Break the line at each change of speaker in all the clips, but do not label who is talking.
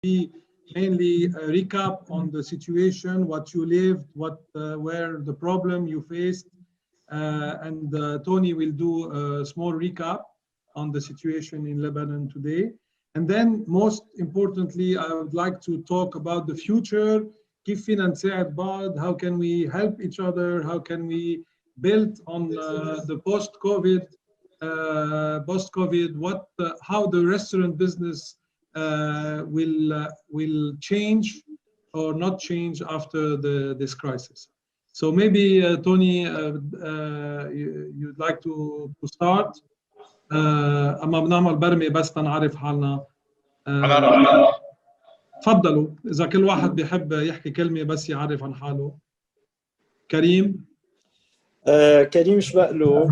be mainly a recap on the situation, what you lived, what were the problem you faced, and Tony will do a small recap on the situation in Lebanon today. And then, most importantly, I would like to talk about the future. كيف فينا نساعد بعض? How can we help each other? How can we build on the post-COVID? What, how the restaurant business will change or not change after this crisis. So maybe Tony, you'd like to start. أما بنعمل برمي بس تنعرف حالنا. تفضلوا إذا كل واحد بيحب يحكي كلمة بس يعرف عن حاله. كريم.
كريم شبقلو،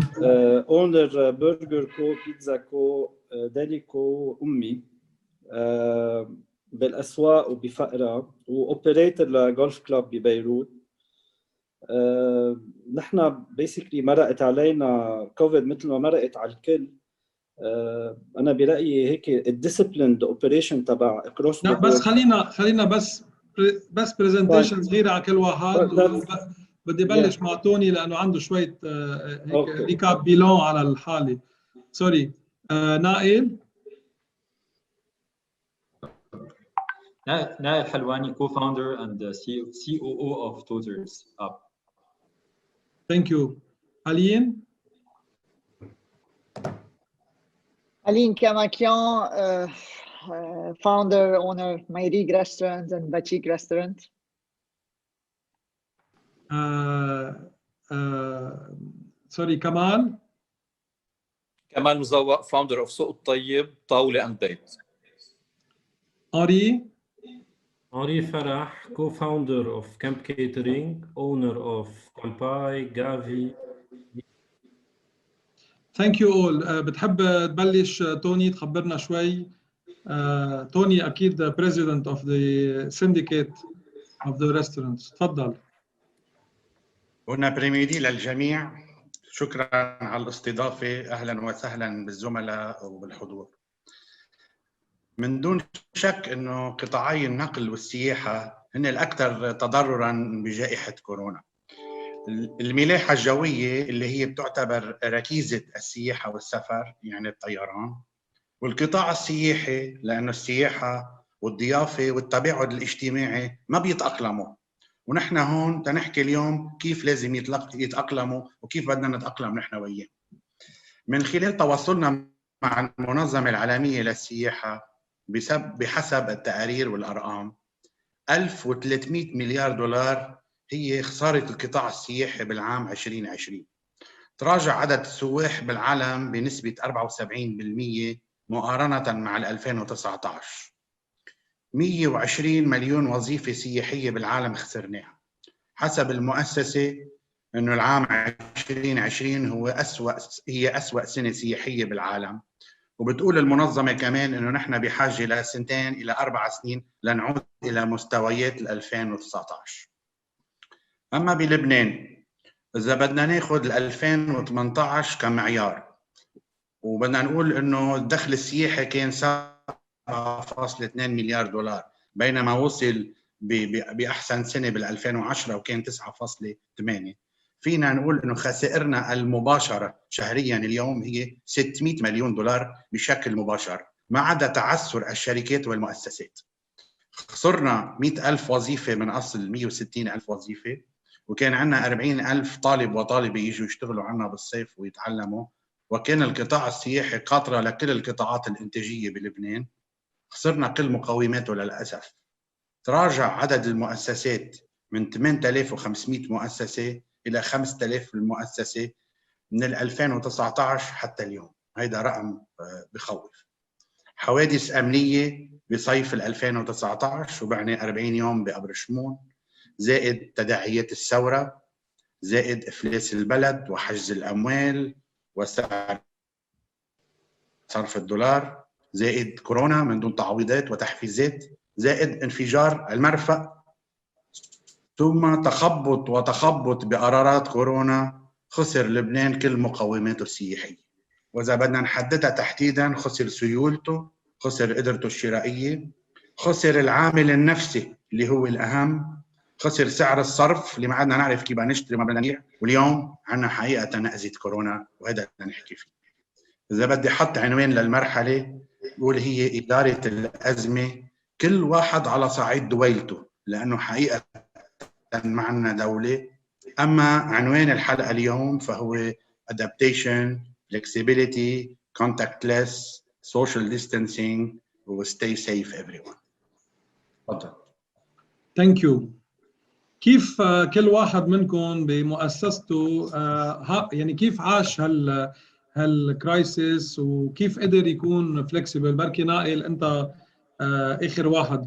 اونر برجر كو، بيتزا كو، ديلي كو، امي بالاسواق وبفقره، واوبريتور لجولف كلوب ببيروت. نحن بيسكلي مرقت علينا كوفيد مثل ما مرقت على الكل. انا برايي هيك الديسيبليند اوبريشن تبع اكروس.
لا بس خلينا بس برزنتيشن صغيره على كل واحد. بدي بلش مع توني لانه عنده شويه هيك ريكاب بيلون على الحاله. سوري. نائل
حلواني, co-founder and COO of Tozers App.
Thank you. Aline
Kamakian, founder, owner of Mayrig Restaurant and Bachik Restaurant.
Sorry, Kamal
مزوق, founder of سوق الطيب طاولة and bait.
Henri Farah, co-founder of Camp Catering, owner of Kolpai, Gavi.
Thank you all. بتحب تبلش توني تخبرنا شوي؟ توني أكيد president of the syndicate of the restaurants. تفضل.
هنا بريميدي للجميع. شكرا على الاستضافة. أهلا وسهلا بالزملاء وبالحضور. من دون شك أنه قطاعي النقل والسياحة هن الأكثر تضرراً بجائحة كورونا. الملاحة الجوية اللي هي بتعتبر ركيزة السياحة والسفر، يعني الطيران، والقطاع السياحي لأنه السياحة والضيافة والتباعد الاجتماعي ما بيتأقلموا. ونحن هون تنحكي اليوم كيف لازم يتأقلموا وكيف بدنا نتأقلم نحن وياه. من خلال تواصلنا مع المنظمة العالمية للسياحة بحسب التقارير والأرقام 1300 مليار دولار هي خسارة القطاع السياحي بالعام 2020. تراجع عدد السواح بالعالم بنسبة 74% مقارنة مع 2019. 120 مليون وظيفة سياحية بالعالم خسرناها. حسب المؤسسة إنه العام 2020 هي أسوأ سنة سياحية بالعالم. وبتقول المنظمة كمان إنه نحن بحاجة لسنتين إلى 4 سنين لنعود إلى مستويات 2019. أما بلبنان إذا بدنا ناخذ 2018 كمعيار وبدنا نقول إنه الدخل السياحي كان 7.2 مليار دولار بينما وصل بأحسن سنة بال2010 وكان 9.8. فينا نقول إنه خسائرنا المباشرة شهرياً اليوم هي 600 مليون دولار بشكل مباشر ما عدا تعثر الشركات والمؤسسات. خسرنا 100,000 وظيفة من أصل 160,000 وظيفة، وكان عندنا 40,000 طالب وطالبة يجوا يشتغلوا عنا بالصيف ويتعلموا، وكان القطاع السياحي قاطرة لكل القطاعات الإنتاجية بلبنان. خسرنا كل مقوماته للأسف. تراجع عدد المؤسسات من 8,500 مؤسسة إلى 5,000 المؤسسة من 2019 حتى اليوم. هيدا رقم بخوف. حوادث أمنية بصيف 2019 وبعني 40 يوم بقبر شمون، زائد تداعيات الثورة، زائد إفلاس البلد وحجز الأموال وسعر صرف الدولار، زائد كورونا من دون تعويضات وتحفيزات، زائد انفجار المرفأ، ثم تخبط بقرارات كورونا. خسر لبنان كل مقوماته السياحية، وإذا بدنا نحددها تحديداً خسر سيولته، خسر قدرته الشرائية، خسر العامل النفسي اللي هو الأهم، خسر سعر الصرف اللي ما عدنا نعرف كيف نشتري ما بدنا نبيع، واليوم عندنا حقيقة نأزة كورونا وهذا اللي نحكي فيه. إذا بدي أحط عنوان للمرحلة بقول هي إدارة الأزمة كل واحد على صعيد دويلته، لأنه حقيقة ما عندنا دولة. أما عنوان الحلقة اليوم فهو adaptation, flexibility, contactless, social distancing, و stay safe everyone. تفضل.
Thank you. كيف كل واحد منكم بمؤسسته يعني كيف عاش هالكرايسيس وكيف قدر يكون فلكسبل؟ بركي نائل انت اخر واحد.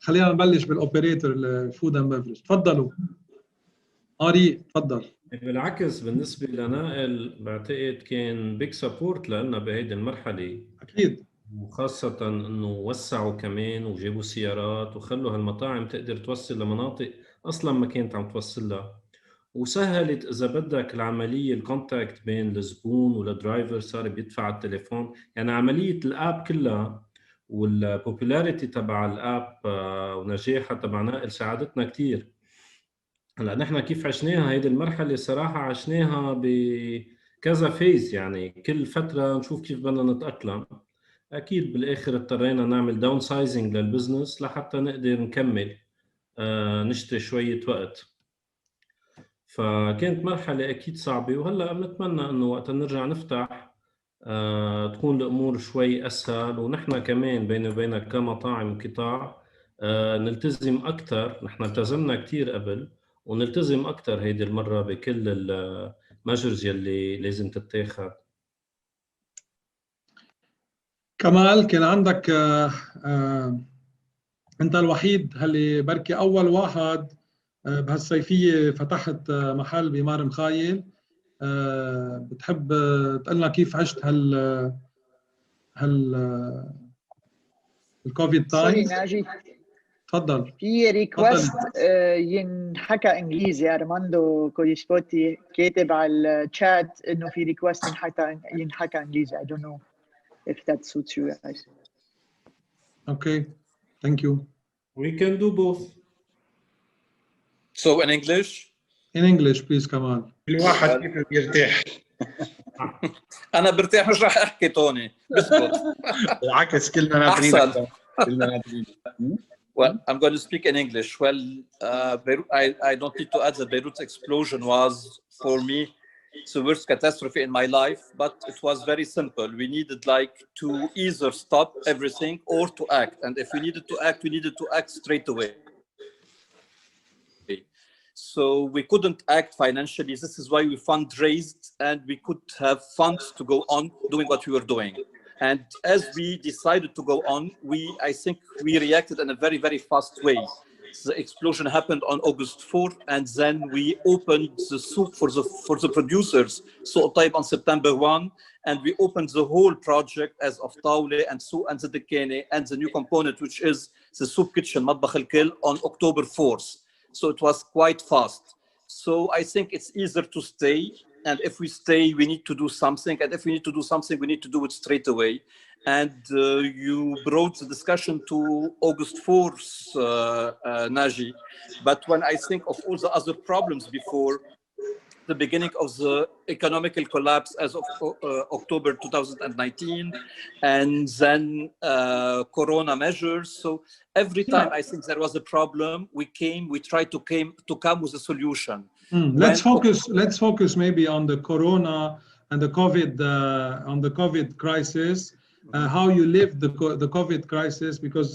خلينا نبلش بالاوبريتور الفود اند بفرج. تفضلوا. آري تفضل.
بالعكس بالنسبة لنائل بعتقد كان بيج سبورت لنا بهيدي المرحلة
أكيد،
وخاصة إنه وسعوا كمان وجابوا سيارات وخلوا هالمطاعم تقدر توصل لمناطق أصلاً ما كانت عم توصل لها، وسهلت إذا بدك العملية الكونتاكت بين الزبون والدرايفر، صار بيدفع التليفون، يعني عملية الآب كلها والبوبولاريتي تبع الآب ونجاحها تبع نائل ساعدتنا كتير. هلا نحن كيف عشناها هيدي المرحلة؟ صراحة عشناها بكذا فيز، يعني كل فترة نشوف كيف بدنا نتأقلم. أكيد بالآخر اضطرينا نعمل داون سايزنج للبزنس لحتى نقدر نكمل نشتري شوية وقت. فكانت مرحلة أكيد صعبة، وهلأ بنتمنى إنه وقت نرجع نفتح تكون الأمور شوي أسهل، ونحن كمان بيني وبينك كمطاعم قطاع نلتزم أكثر. نحن التزمنا كتير قبل ونلتزم أكثر هيدي المرة بكل الميجرز يلي لازم تتاخد.
كمال كان عندك انت الوحيد اللي بركي اول واحد بهالصيفيه فتحت محل بمار مخايل. بتحب تقول لنا كيف عشت الكوفيد
سوري
تايم؟
ناجي،
تفضل.
في ريكوست ينحكى انجليزي. ارماندو كوريسبوتي كاتب على الشات انه في ريكوست ينحكى انجليزي. I don't know if that suits you guys.
Okay, thank you.
We can do both.
So in English?
In English please كمال.
الواحد كيف بيرتاح.
أنا برتاح مش راح أحكي توني، بسكت.
بالعكس كلنا ناطرينك. كلنا ناطرينك.
Well, I'm going to speak in English. Well, I don't need to add that Beirut's explosion was, for me, the worst catastrophe in my life, but it was very simple. We needed to either stop everything or to act. And if we needed to act, we needed to act straight away. So we couldn't act financially. This is why we fundraised, and we could have funds to go on doing what we were doing. And as we decided to go on, I think we reacted in a very, very fast way. The explosion happened on August 4, and then we opened the soup for the producers, Souq Tayyib, on September 1, and we opened the whole project as of Tawle and Souq and the Dekene and the new component, which is the soup kitchen, Matbakh al-Kil, on October 4th. So it was quite fast. So I think it's easier to stay. And if we stay, we need to do something. And if we need to do something, we need to do it straight away. And you brought the discussion to August 4th, Naji. But when I think of all the other problems before, the beginning of the economical collapse as of October 2019, and then Corona measures. So every time I think there was a problem, we tried to come with a solution.
Let's focus maybe on the Corona and the COVID crisis. How you lived the COVID crisis, because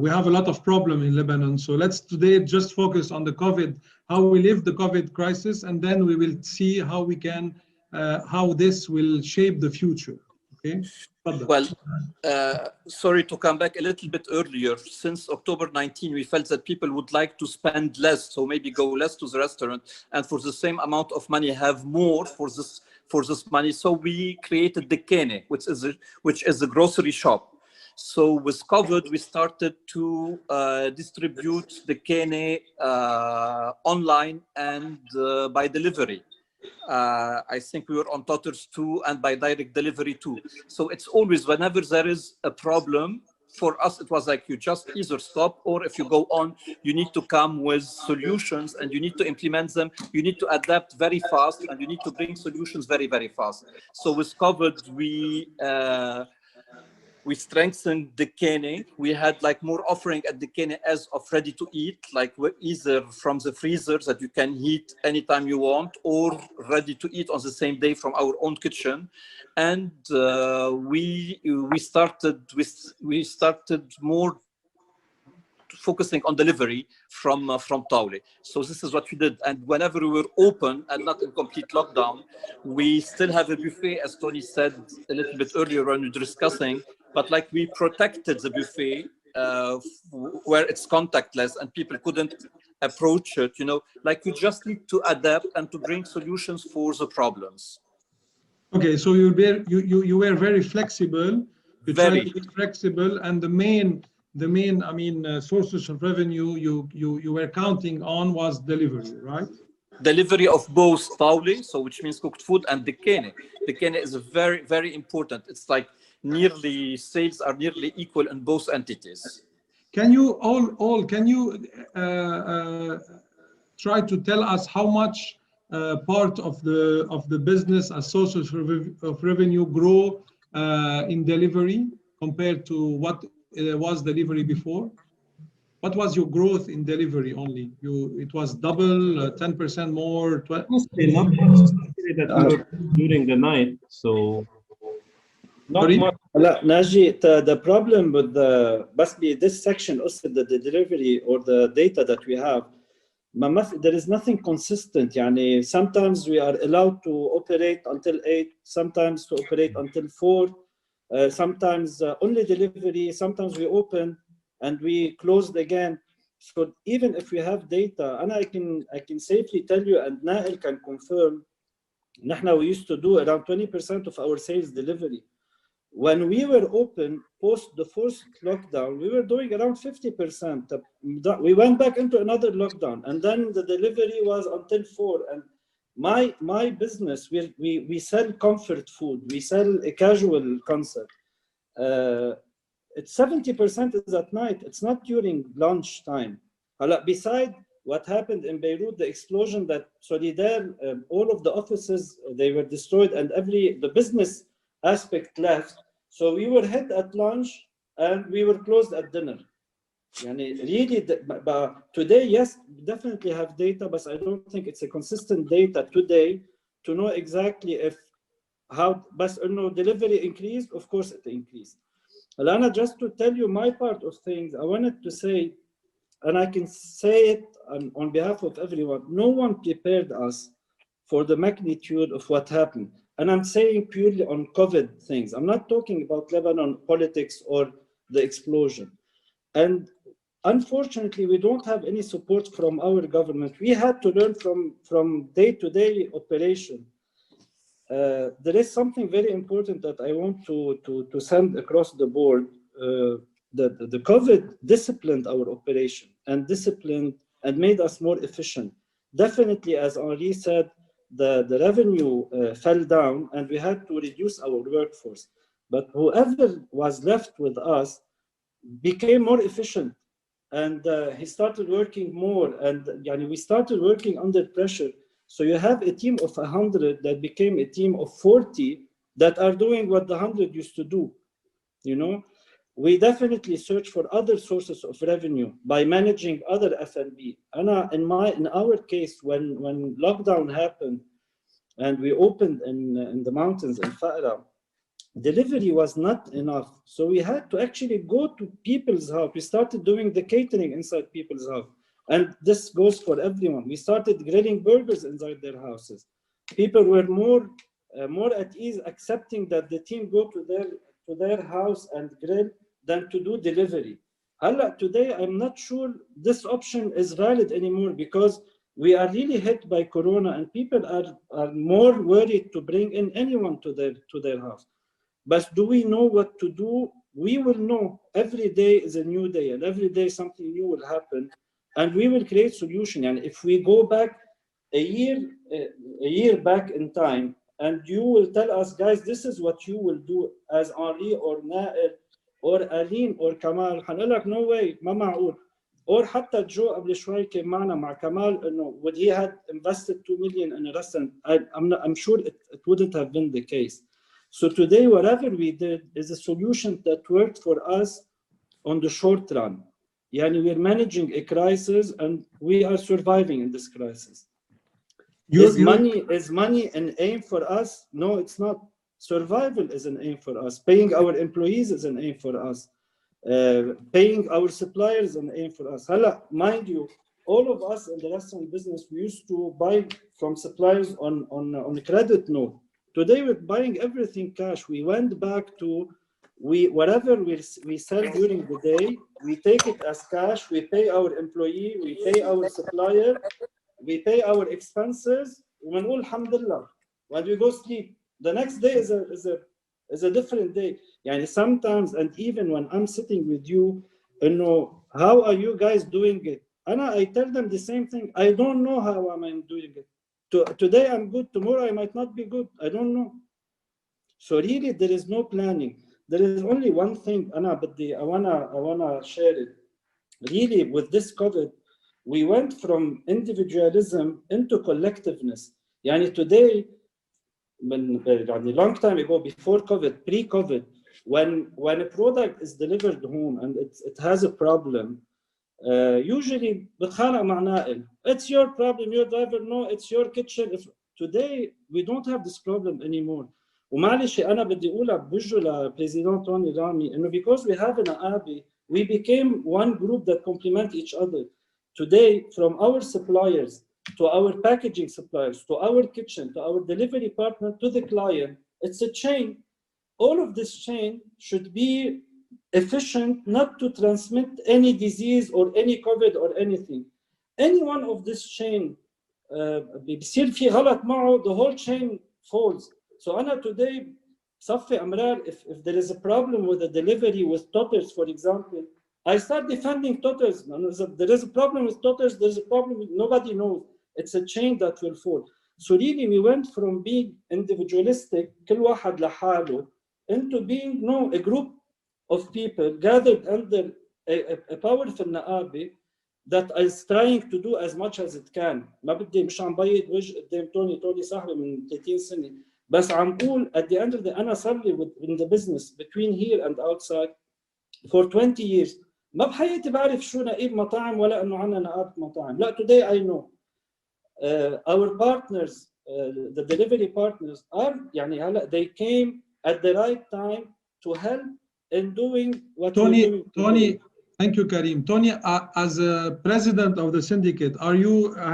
we have a lot of problem in Lebanon. So let's today just focus on the COVID, how we live the COVID crisis, and then we will see how we can, how this will shape the future. Okay.
Well, sorry to come back a little bit earlier. Since October 19, we felt that people would like to spend less, so maybe go less to the restaurant, and for the same amount of money have more for this money. So we created the Kene, which is a grocery shop. So with COVID, we started to distribute the Kene online and by delivery. I think we were on Totters too, and by direct delivery too. So it's always whenever there is a problem, for us, it was like you just either stop, or if you go on, you need to come with solutions and you need to implement them. You need to adapt very fast and you need to bring solutions very, very fast. So with COVID, we strengthened the canning. We had like more offering at the canning as of ready to eat, like either from the freezers that you can heat anytime you want, or ready to eat on the same day from our own kitchen. And we started more focusing on delivery from Taule. So this is what we did. And whenever we were open and not in complete lockdown, we still have a buffet, as Tony said a little bit earlier when we were discussing, but like we protected the buffet where it's contactless and people couldn't approach it, you know, like you just need to adapt and to bring solutions for the problems.
Okay, so you were very flexible. You tried to be flexible, and the main I mean sources of revenue you were counting on was delivery, right?
Delivery of both Taule, so which means cooked food, and the kene. The kene is very, very important. It's like nearly sales are nearly equal in both entities.
Can you try to tell us how much part of the business as sources of revenue grow in delivery compared to what was delivery before? What was your growth in delivery only? It was double, 10% more?
Honestly, not necessarily that we were during the night, so not much.
Naji, the problem with must be this section also the delivery or the data that we have. There is nothing consistent. Yani, sometimes we are allowed to operate until 8, sometimes to operate until 4, sometimes only delivery, sometimes we open and we closed again. So even if we have data, and I can safely tell you, and Nael can confirm, we used to do around 20% of our sales delivery. When we were open post the first lockdown, we were doing around 50%. We went back into another lockdown, and then the delivery was until 4. And my business, we sell comfort food, we sell a casual concept. It's 70% is at night. It's not during lunch time. Beside what happened in Beirut, the explosion that Solidaire, all of the offices, they were destroyed, and the business aspect left. So we were hit at lunch and we were closed at dinner. Really, but today, yes, definitely have data, but I don't think it's a consistent data today to know exactly how, but delivery increased, of course it increased. Alana, just to tell you my part of things, I wanted to say, and I can say it on behalf of everyone, no one prepared us for the magnitude of what happened. And I'm saying purely on COVID things. I'm not talking about Lebanon politics or the explosion. And unfortunately, we don't have any support from our government. We had to learn from day-to-day operation. There is something very important that I want to send across the board. The COVID disciplined our operation and made us more efficient. Definitely, as Henri said, the revenue fell down and we had to reduce our workforce. But whoever was left with us became more efficient, and he started working more, and we started working under pressure. So you have a team of 100 that became a team of 40 that are doing what the 100 used to do. We definitely search for other sources of revenue by managing other F&B. In our case, when lockdown happened and we opened in the mountains in Fa'ra, delivery was not enough. So we had to actually go to people's house. We started doing the catering inside people's house. And this goes for everyone. We started grilling burgers inside their houses. People were more at ease accepting that the team go to their house and grill than to do delivery. Today, I'm not sure this option is valid anymore because we are really hit by Corona and people are more worried to bring in anyone to their house. But do we know what to do? We will know. Every day is a new day, and every day something new will happen, and we will create solution. And if we go back, a year back in time, and you will tell us, guys, this is what you will do as Henri or Nael or Aline or Kamal, هنقول لك no way, ما معقول. Or حتى جو قبل شوي كان معنا مع كمال انه would he had invested 2 million in a restaurant, I'm sure it wouldn't have been the case. So today whatever we did is a solution that worked for us on the short run. Yani we're managing a crisis and we are surviving in this crisis. Is money an aim for us? No, it's not. Survival is an aim for us. Paying our employees is an aim for us. Paying our suppliers is an aim for us. Mind you, all of us in the restaurant business, we used to buy from suppliers on a credit note. Today we're buying everything cash. We went back to whatever we sell during the day, we take it as cash. We pay our employee, we pay our supplier, we pay our expenses. ونقول الحمد لله. When we go sleep, the next day is a different day. Yani sometimes, and even when I'm sitting with you, how are you guys doing it? I tell them the same thing. I don't know how I'm doing it. Today I'm good, tomorrow I might not be good. I don't know. So really, there is no planning. There is only one thing, I wanna share it. Really, with this COVID, we went from individualism into collectiveness. Yani today, a long time ago, before COVID, pre-COVID, when a product is delivered home and it has a problem, usually بتخانق مع نائل. It's your problem, your driver, no, it's your kitchen. Today, we don't have this problem anymore. ومعلش أنا بدي أقولها بوجه لبريزيدنت توني رامي إنه because we have an ABI, we became one group that complement each other. Today, from our suppliers to our packaging suppliers, to our kitchen, to our delivery partner, to the client, it's a chain. All of this chain should be efficient, not to transmit any disease or any COVID or anything. Any one of this chain, بيصير في غلط معه, the whole chain falls. So Anna today, صفي أمرار, if there is a problem with the delivery with Totters, for example, I start defending Totters. There is a problem with Totters, there's a problem with, nobody knows. It's a chain that will fall. So really we went from being individualistic, كل واحد لحاله, into being a group of people gathered under a powerful نقابة that is trying to do as much as it can. ما بدي مش عم بيض وجه قدام توني صاحبي من 30 سنة. بس عم قول at the end of the أنا صار لي in the business between here and outside for 20 years. ما بحياتي بعرف شو نقيب مطاعم ولا إنه عنا نقابة مطاعم. لا, today I know. Our partners, the delivery partners are يعني هلا they came at the right time to help in doing what we're doing.
Thank you, Karim. Tony, as a president of the syndicate, I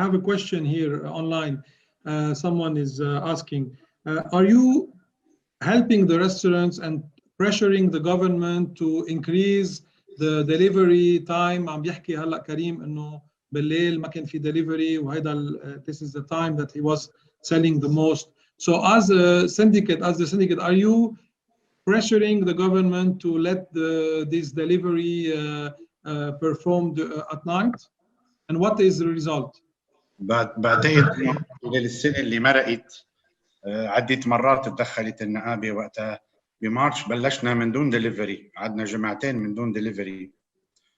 have a question here online. Someone is asking, are you helping the restaurants and pressuring the government to increase the delivery time? عم بيحكي هلا كريم انه بالليل ما كان في delivery وهيدا this is the time that he was selling the most. So as the syndicate, are you pressuring the government to let this delivery performed at night? And what is the result?
بعتقد انه خلال السنه اللي مرقت عدة مرات تدخلت النقابه. وقتها بمارش بلشنا من دون ديليفري، قعدنا جمعتين من دون ديليفري،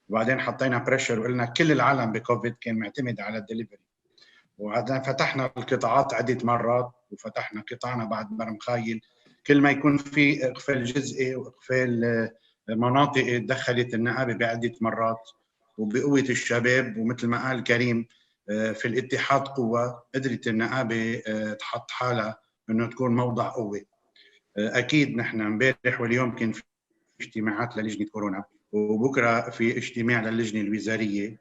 وبعدين حطينا بريشر وقلنا كل العالم بكوفيد كان معتمد على الدليفري، وبعدين فتحنا القطاعات عدة مرات، وفتحنا قطاعنا بعد برمخايل. كل ما يكون في اقفال جزئي واقفال مناطقي دخلت النقابه بعده مرات، وبقوه الشباب ومثل ما قال كريم في الاتحاد قوه، قدرت النقابه تحط حالها انه تكون موضع قوه. اكيد نحن امبارح واليوم كان في اجتماعات للجنه كورونا، وبكره في اجتماع للجنه الوزاريه،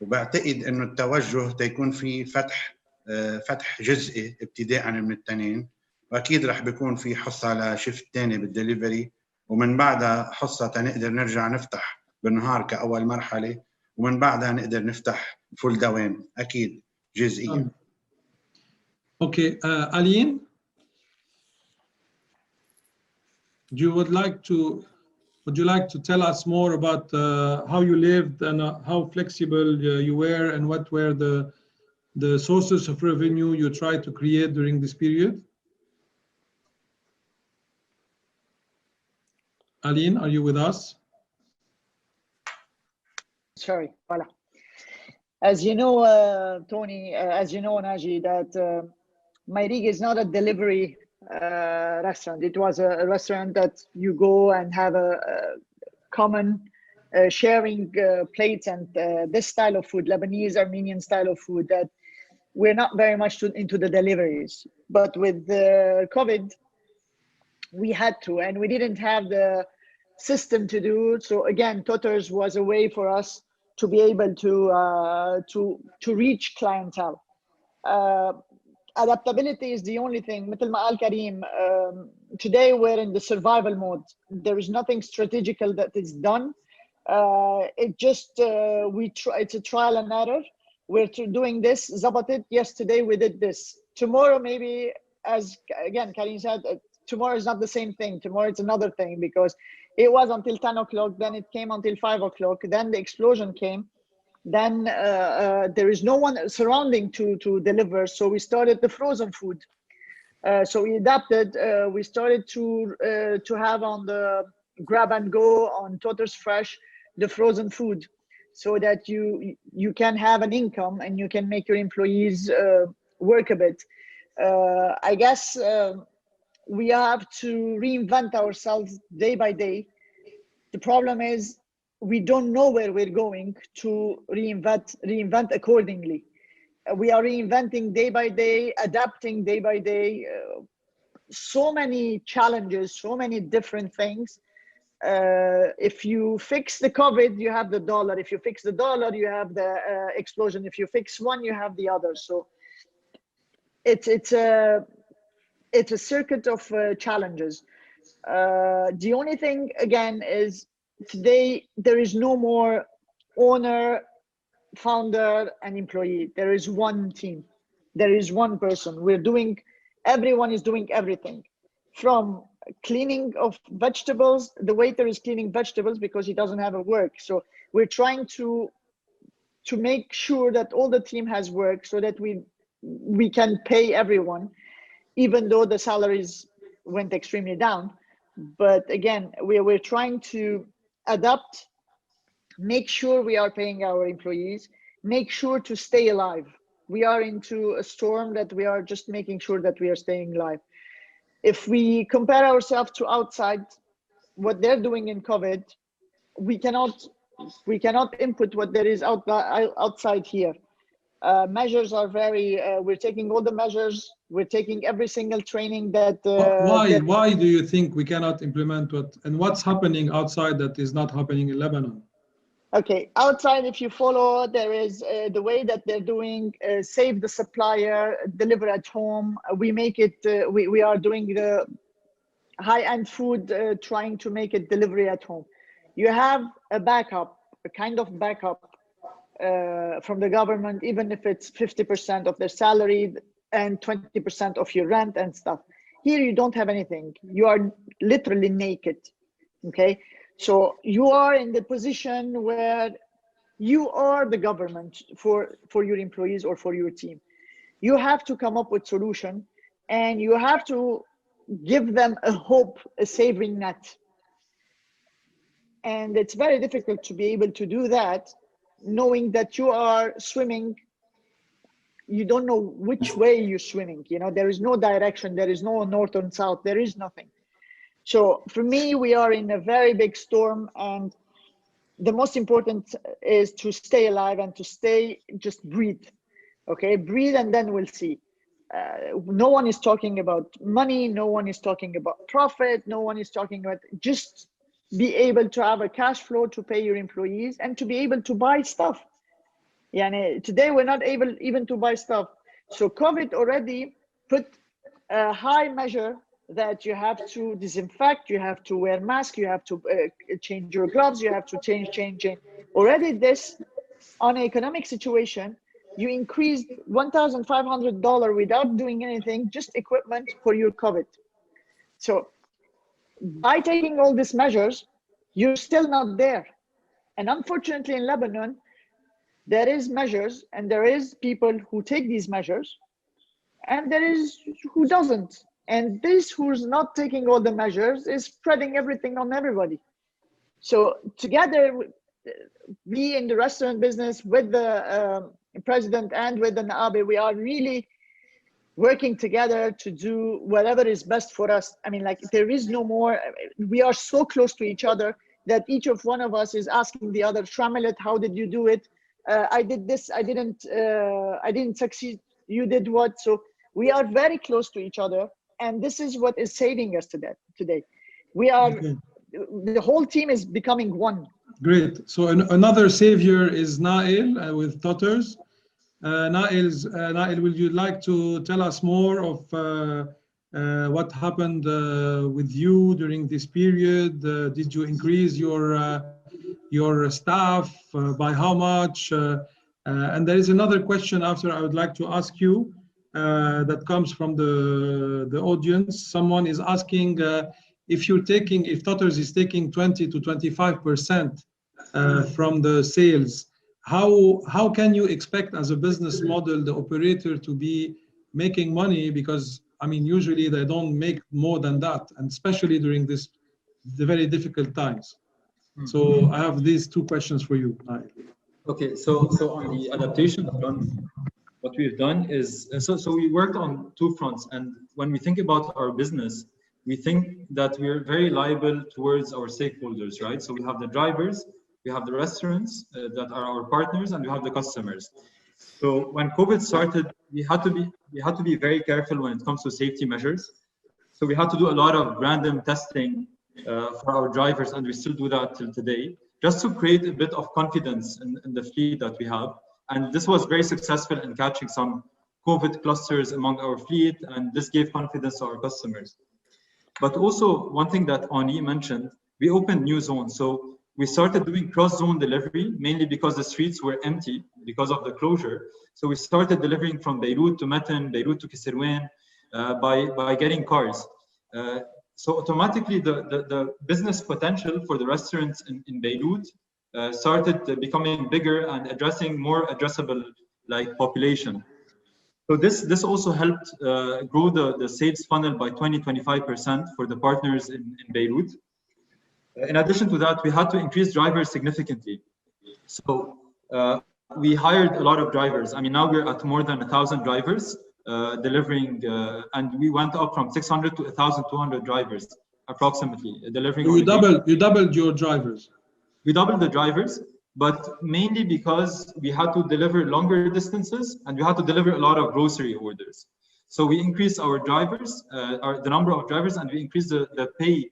وبعتقد انه التوجه تيكون في فتح جزئي ابتداء من التنين، واكيد رح بيكون في حصه لشيفت ثاني بالدليفري، ومن بعدها حصه تنقدر نرجع نفتح بالنهار كاول مرحله، ومن بعدها نقدر نفتح فول دوام اكيد جزئيا.
Okay, Aline, would you like to tell us more about how you lived and how flexible you were, and what were the the sources of revenue you try to create during this period? Aline, are you with us?
Sorry, voila. As you know, Tony, as you know, Naji, that Mairig is not a delivery restaurant. It was a restaurant that you go and have a common sharing plates and this style of food, Lebanese, Armenian style of food, that we're not very much into the deliveries. But with the COVID, we had to, and we didn't have the system to do. So again, Toters was a way for us to be able to reach clientele. Adaptability is the only thing. مثل ما قال Karim, today we're in the survival mode. There is nothing strategical that is done. It just it's a trial and error. We're doing this. Zabatit. Yes, today we did this. Tomorrow maybe, as again Karim said, tomorrow is not the same thing. Tomorrow it's another thing, because it was until 10 o'clock, then it came until 5 o'clock, then the explosion came. Then there is no one surrounding to deliver, so we started the frozen food. So we adapted. We started to have on the grab and go on Toters Fresh the frozen food, so that you can have an income and you can make your employees work a bit. I guess we have to reinvent ourselves day by day. The problem is we don't know where we're going to reinvent accordingly. We are reinventing day by day, adapting day by day. So many challenges, so many different things. If you fix the COVID, you have the dollar. If you fix the dollar, you have the explosion. If you fix one, you have the other. So it's a circuit of challenges. The only thing again is, today there is no more owner, founder, and employee. There is one team. There is one person. Everyone is doing everything, from cleaning of vegetables. The waiter is cleaning vegetables because he doesn't have a work. So we're trying to make sure that all the team has work, so that we can pay everyone, even though the salaries went extremely down. But again, we're trying to adapt, make sure we are paying our employees, make sure to stay alive. We are into a storm that we are just making sure that we are staying alive. If we compare ourselves to outside, what they're doing in COVID, we cannot input what there is outside here. Measures are very, we're taking all the measures, we're taking every single training that...
Why do you think we cannot implement what's happening outside that is not happening in Lebanon?
Okay, outside, if you follow, there is the way that they're doing, save the supplier, deliver at home. We make it, we are doing the high-end food, trying to make it delivery at home. You have a backup, a kind of backup from the government, even if it's 50% of their salary and 20% of your rent and stuff. Here, you don't have anything. You are literally naked, okay? So you are in the position where you are the government for your employees or for your team. You have to come up with solution, and you have to give them a hope, a saving net. And it's very difficult to be able to do that, knowing that you are swimming, you don't know which way you're swimming. You know, there is no direction, there is no north and south, there is nothing. So for me, we are in a very big storm, and the most important is to stay alive and to just breathe. Okay, breathe, and then we'll see. No one is talking about money, no one is talking about profit, no one is talking about, just be able to have a cash flow to pay your employees and to be able to buy stuff. Yeah, today we're not able even to buy stuff. So COVID already put a high measure that you have to disinfect, you have to wear masks, you have to change your gloves, you have to change. Already this, on an economic situation, you increased $1,500 without doing anything, just equipment for your COVID. So by taking all these measures, you're still not there. And unfortunately in Lebanon, there is measures and there is people who take these measures, and there is who doesn't. And this who's not taking all the measures is spreading everything on everybody. So together, we in the restaurant business with the president and with the Naabe, we are really working together to do whatever is best for us. I mean, like, there is no more, we are so close to each other that each of one of us is asking the other, Shamilet, how did you do it? I did this, I didn't succeed, you did what? So we are very close to each other, and this is what is saving us today. We are, the whole team is becoming one.
Great. So another savior is Nail with Totters. Nail, would you like to tell us more of what happened with you during this period? Did you increase your staff by how much? And there is another question after I would like to ask you that comes from the audience. Someone is asking if Totters is taking 20 to 25% from the sales, how can you expect as a business model the operator to be making money? Because I mean, usually they don't make more than that, and especially during the very difficult times. So I have these two questions for you.
Okay, so on the adaptation front, what we've done is, so we worked on two fronts, and when we think about our business, we think that we're very liable towards our stakeholders, right? So we have the drivers, we have the restaurants that are our partners, and we have the customers. So when COVID started, we had to be very careful when it comes to safety measures. So we had to do a lot of random testing for our drivers, and we still do that till today, just to create a bit of confidence in the fleet that we have. And this was very successful in catching some COVID clusters among our fleet, and this gave confidence to our customers. But also, one thing that Ani mentioned, we opened new zones. So we started doing cross-zone delivery, mainly because the streets were empty because of the closure. So we started delivering from Beirut to Matan, Beirut to Kisirwan, by getting cars. So automatically, the business potential for the restaurants in Beirut started becoming bigger and addressing more addressable population. So this also helped grow the sales funnel by 20-25% for the partners in Beirut. In addition to that, we had to increase drivers significantly. So we hired a lot of drivers. I mean, now we're at more than 1,000 drivers delivering, and we went up from 600 to 1,200 drivers approximately delivering.
So you doubled your drivers.
We doubled the drivers, but mainly because we had to deliver longer distances and we had to deliver a lot of grocery orders. So we increased our drivers, the number of drivers, and we increased the pay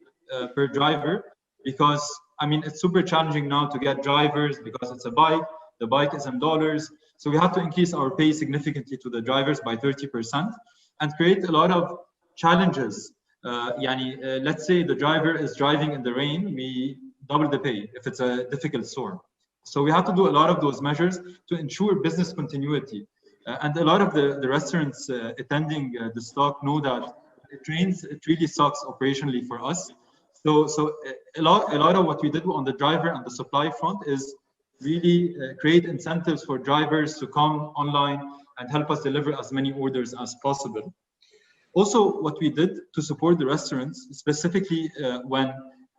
per driver, because I mean, it's super challenging now to get drivers because it's a bike. The bike is in dollars. So we had to increase our pay significantly to the drivers by 30% and create a lot of challenges. Let's say the driver is driving in the rain, we double the pay if it's a difficult storm. So we had to do a lot of those measures to ensure business continuity. And a lot of the restaurants attending the stock know that it really sucks operationally for us. So a lot of what we did on the driver and the supply front is really create incentives for drivers to come online and help us deliver as many orders as possible. Also, what we did to support the restaurants, specifically when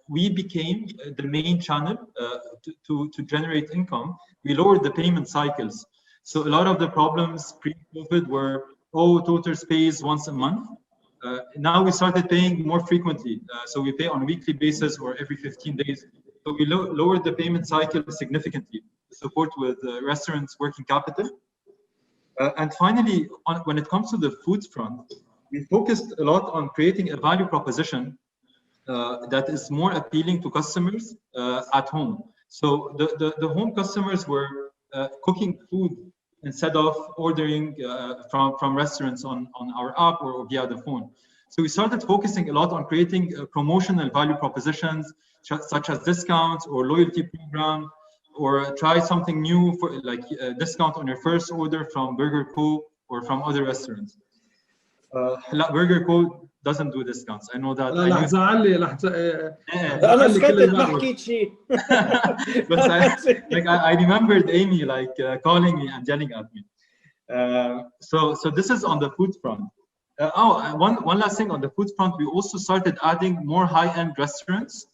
we became the main channel to generate income, we lowered the payment cycles. So a lot of the problems pre-COVID were, Totters pays once a month. Now we started paying more frequently. So we pay on a weekly basis or every 15 days. So we lowered the payment cycle significantly to support with restaurants' working capital. And finally, when it comes to the food front, we focused a lot on creating a value proposition that is more appealing to customers at home. So the home customers were cooking food instead of ordering from restaurants on our app or via the phone. So we started focusing a lot on creating promotional value propositions, such as discounts or loyalty program, or try something new for like a discount on your first order from Burger Co. or from other restaurants. Burger Co. doesn't do discounts. I know that.
لا رح تزعلي
انا سكتت ما حكيت شيء.
But I remembered Amy calling me and yelling at me. So this is on the food front. One last thing on the food front, we also started adding more high-end restaurants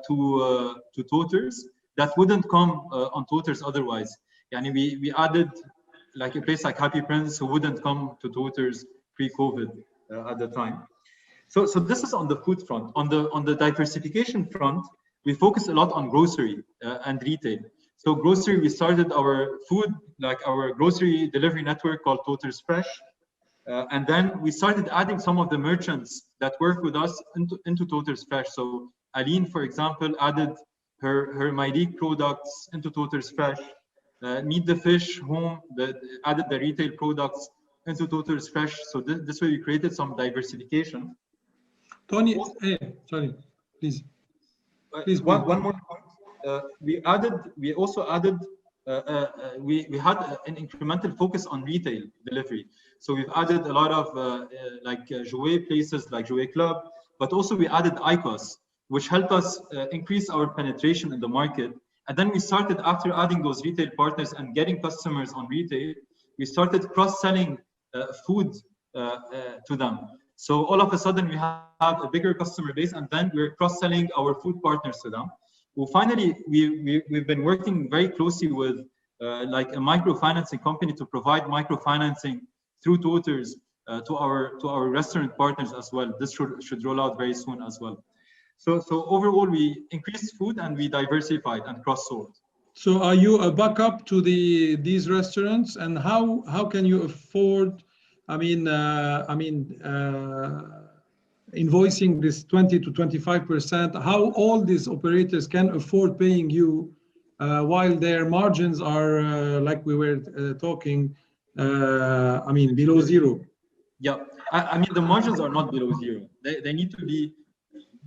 to Toters that wouldn't come on Toters otherwise. Yani we added like a place like Happy Prince who wouldn't come to Toters pre-COVID at the time. So this is on the food front. On the diversification front, we focus a lot on grocery and retail. So grocery, we started our food, like our grocery delivery network called Toters Fresh. And then we started adding some of the merchants that work with us into Toters Fresh. So Aline, for example, added her Myleek products into Toters Fresh. Meet the Fish Home added the retail products into Toters Fresh. So this way we created some diversification.
Tony, sorry, please.
One more point. We also added we had an incremental focus on retail delivery. So we've added a lot of jouet places like Jouet Club, but also we added ICOS, which helped us increase our penetration in the market. And then we started, after adding those retail partners and getting customers on retail, we started cross-selling food to them. So all of a sudden we have a bigger customer base, and then we're cross-selling our food partners to them. Well, finally, we've been working very closely with like a microfinancing company to provide microfinancing through Toters to our restaurant partners as well. This should roll out very soon as well. So overall, we increased food and we diversified and cross-sold.
So are you a backup to these restaurants, and how can you afford? Invoicing this 20 to 25%, how all these operators can afford paying you while their margins are, like we were talking, below zero?
Yeah, I mean, the margins are not below zero. They need to be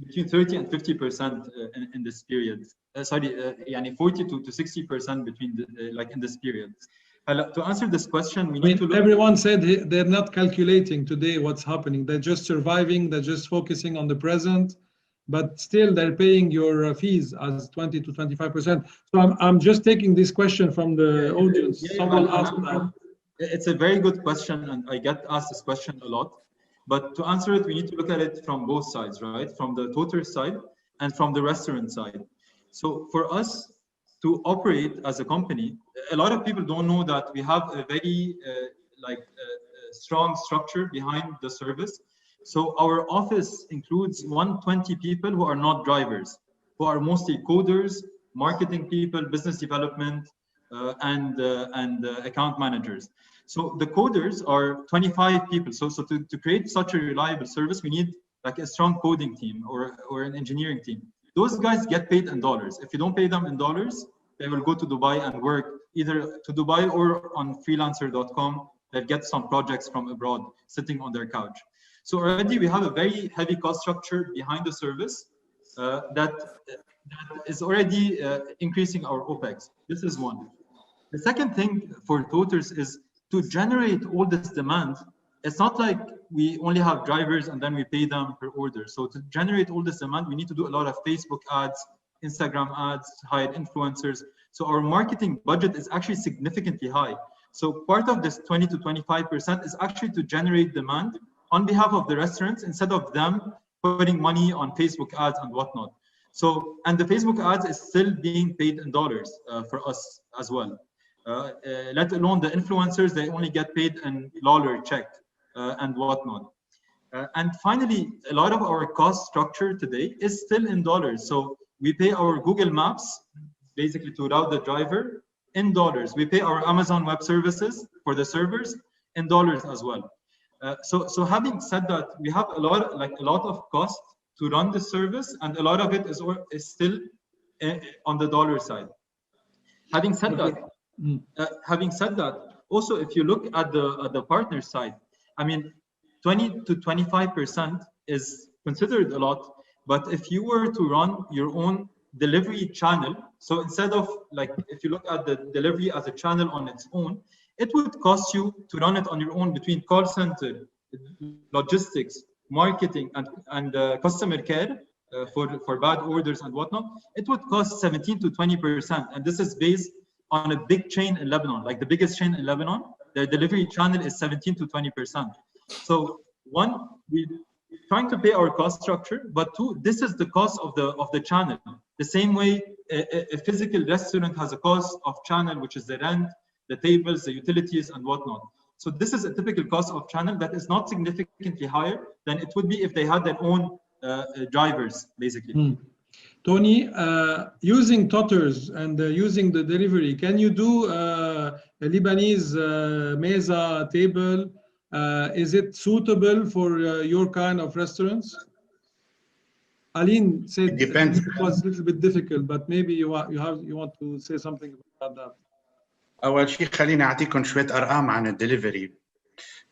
between 30 and 50% in this period. 40 to 60% between in this period. To answer this question, we need to look.
Everyone said they're not calculating today what's happening. They're just surviving. They're just focusing on the present, but still they're paying your fees as 20 to 25%. So I'm just taking this question from the audience. Someone asked that.
It's a very good question, and I get asked this question a lot. But to answer it, we need to look at it from both sides, right? From the Toter side and from the restaurant side. So for us to operate as a company, a lot of people don't know that we have a very strong structure behind the service. So our office includes 120 people who are not drivers, who are mostly coders, marketing people, business development, and account managers. So the coders are 25 people. So to create such a reliable service, we need like a strong coding team or an engineering team. Those guys get paid in dollars. If you don't pay them in dollars, they will go to Dubai and work either to Dubai or on freelancer.com. They'll get some projects from abroad sitting on their couch. So already we have a very heavy cost structure behind the service that is already increasing our OPEX. This is one. The second thing for Toters is to generate all this demand. It's not like we only have drivers and then we pay them per order. So to generate all this demand, we need to do a lot of Facebook ads, Instagram ads, hire influencers. So our marketing budget is actually significantly high. So part of this 20 to 25% is actually to generate demand on behalf of the restaurants instead of them putting money on Facebook ads and whatnot. So, and the Facebook ads is still being paid in dollars for us as well. Let alone the influencers, they only get paid in dollar check and whatnot. And finally, a lot of our cost structure today is still in dollars. So we pay our Google Maps, basically to route the driver, in dollars. We pay our Amazon Web Services for the servers in dollars as well. So having said that, we have a lot of cost to run the service, and a lot of it is still on the dollar side. Having said that, also if you look at the partner side, I mean, 20 to 25% is considered a lot, but if you were to run your own delivery channel, so instead of if you look at the delivery as a channel on its own, it would cost you to run it on your own between call center, logistics, marketing and customer care for bad orders and whatnot, it would cost 17 to 20%. And this is based on a big chain in Lebanon, like the biggest chain in Lebanon. Their delivery channel is 17 to 20%. So one, we're trying to pay our cost structure, but two, this is the cost of the channel. The same way a physical restaurant has a cost of channel, which is the rent, the tables, the utilities, and whatnot. So this is a typical cost of channel that is not significantly higher than it would be if they had their own drivers, basically.
Tony, using Totters and using the delivery, can you do a Lebanese mesa table? Is it suitable for your kind of restaurants? Aline said it was a little bit difficult, but maybe you want to say something about that.
أول شيء خليني أعطيكم شوية أرقام عن الدليفري.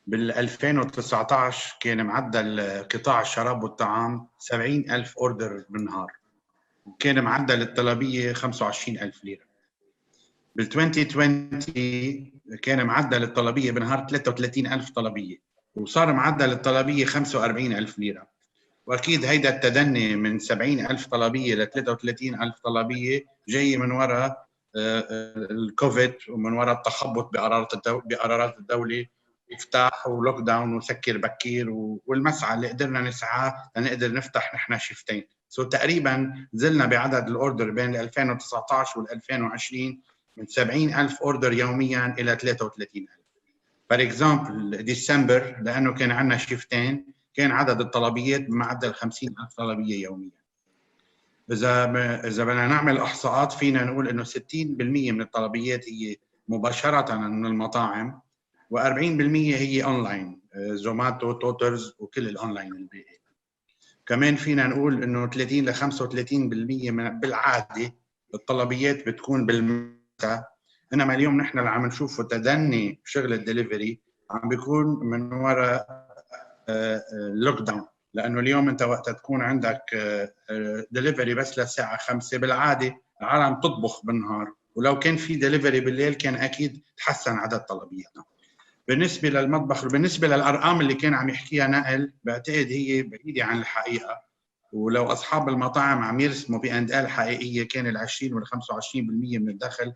بال 2019 كان معدل قطاع الشراب والطعام 70,000 اوردر بالنهار، وكان معدل الطلبيه 25,000 ليره. بال 2020 كان معدل الطلبيه بالنهار 33,000 طلبيه، وصار معدل الطلبيه 45,000 ليره. واكيد هيدا التدني من 70,000 طلبيه ل 33,000 طلبيه جاي من وراء الكوفيد ومن وراء التخبط بقرارات الدوله، افتح ولوك داون وسكر بكير والمسعى اللي قدرنا نسعاه لنقدر نفتح نحن شيفتين. تقريبا زلنا بعدد الاوردر بين 2019 وال 2020 من 70,000 اوردر يوميا الى 33,000. فور اكزامبل ديسمبر لانه كان عندنا شيفتين كان عدد الطلبيات بمعدل 50,000 طلبيه يوميا. اذا بدنا نعمل احصاءات فينا نقول انه 60% من الطلبيات هي مباشره من المطاعم، و40% هي اونلاين، زوماتو، توترز، وكل الاونلاين الباقي. كمان فينا نقول انه 30 ل 35% من بالعاده الطلبيات بتكون بالمساء، انما اليوم نحن اللي عم نشوفه تدني بشغل الدليفري عم بيكون من وراء لوك داون، لانه اليوم انت وقت تكون عندك دليفري بس للساعه 5 بالعاده العالم تطبخ بالنهار، ولو كان في دليفري بالليل كان اكيد تحسن عدد طلبياتنا. بالنسبه للمطبخ وبالنسبه للارقام اللي كان عم يحكيها نقل، بعتقد هي بعيده عن الحقيقه، ولو اصحاب المطاعم عم يرسموا باندال حقيقيه كان ال 20 وال 25% من الدخل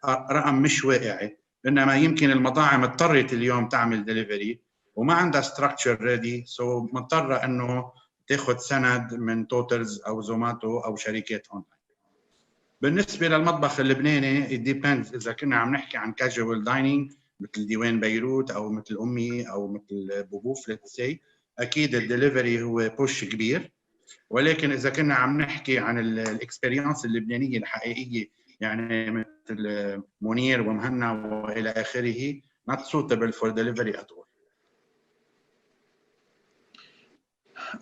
رقم مش واقعي، انما يمكن المطاعم اضطرت اليوم تعمل دليفري وما عندها ستراكشر ريدي، سو مضطره انه تاخذ سند من توترز او زوماتو او شركات اونلاين. بالنسبه للمطبخ اللبناني ديبيندز، اذا كنا عم نحكي عن كاجوال دايننج مثل ديوان بيروت او مثل امي او مثل بوبوف ليتس سي، اكيد الدليفري هو بوش كبير، ولكن اذا كنا عم نحكي عن الاكسبيرينس اللبنانيه الحقيقيه يعني مثل منير ومهنا والى اخره not suitable for delivery at all.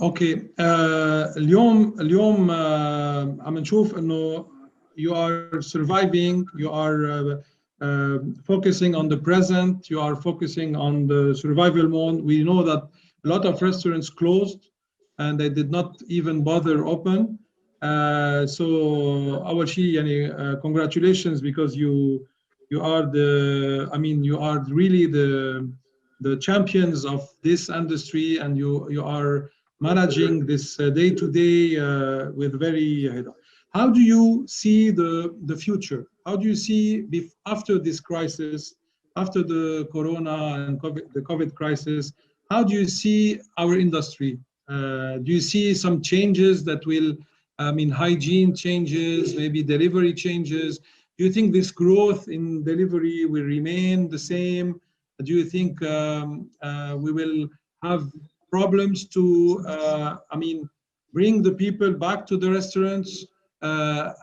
اوكي، اليوم عم نشوف انه you are surviving, you are focusing on the present, you are focusing on the survival mode. We know that a lot of restaurants closed and they did not even bother open. So أول شيء يعني congratulations, because you are you are really the champions of this industry, and you are managing this day to day with very. How do you see the future? How do you see after this crisis, after the Corona and the COVID crisis? How do you see our industry? Do you see some changes that will, hygiene changes, maybe delivery changes? Do you think this growth in delivery will remain the same? Do you think we will have problems to, bring the people back to the restaurants?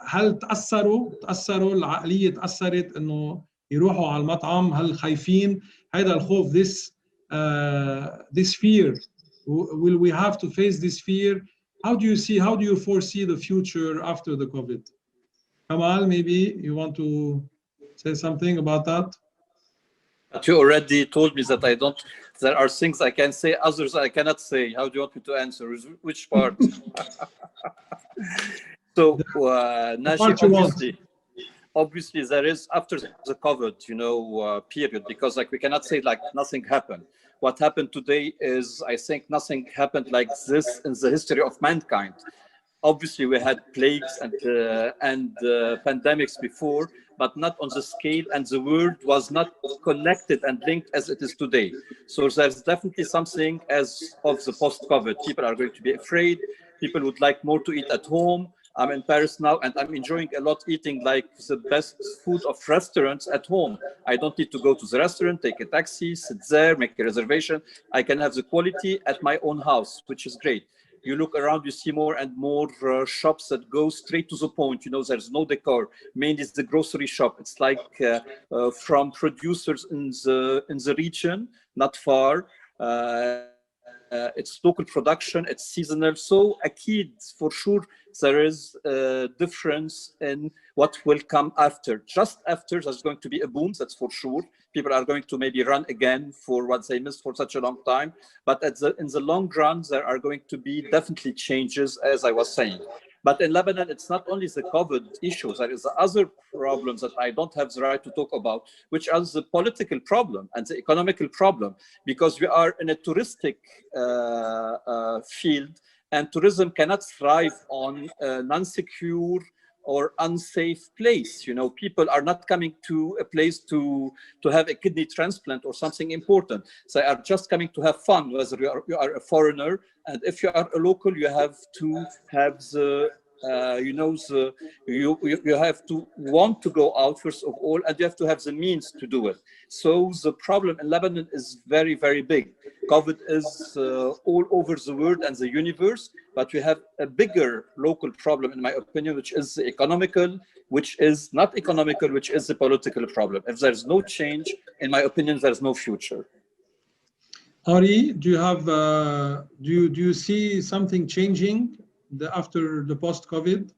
هل تأثروا العقلية تأثرت إنه يروحوا على المطعم؟ هل خايفين هذا الخوف, this fear? Will we have to face this fear? How do you foresee the future after the COVID? Kamal, maybe you want to say something about that?
But you already told me that there are things I can say, others I cannot say. How do you want me to answer? Which part? So, Nashi, obviously there is, after the COVID, period, because we cannot say nothing happened. what happened today is, I think, nothing happened like this in the history of mankind. Obviously, we had plagues and pandemics before, but not on the scale, and the world was not connected and linked as it is today. So there's definitely something as of the post-COVID. People are going to be afraid. People would like more to eat at home. I'm in Paris now, and I'm enjoying a lot eating like the best food of restaurants at home. I don't need to go to the restaurant, take a taxi, sit there, make a reservation. I can have the quality at my own house, which is great. You look around, you see more and more shops that go straight to the point. You know, there's no decor. Mainly it's the grocery shop. It's like from producers in the region, not far. It's local production, it's seasonal. So for sure, there is a difference in what will come after. Just after, there's going to be a boom, that's for sure. People are going to maybe run again for what they missed for such a long time. But in the long run, there are going to be definitely changes, as I was saying. But in Lebanon, it's not only the COVID issues, there is the other problems that I don't have the right to talk about, which are the political problem and the economical problem, because we are in a touristic field, and tourism cannot thrive on a non-secure or unsafe place. You know, people are not coming to a place to have a kidney transplant or something important. They are just coming to have fun, whether you are a foreigner, and if you are a local, you have to have the you have to want to go out first of all, and you have to have the means to do it. So the problem in Lebanon is very, very big. COVID is all over the world and the universe, but we have a bigger local problem, in my opinion, which is the economical, which is not economical, which is the political problem. If there's no change, in my opinion, there's no future.
Ari, do you have do you see something changing after the post-COVID?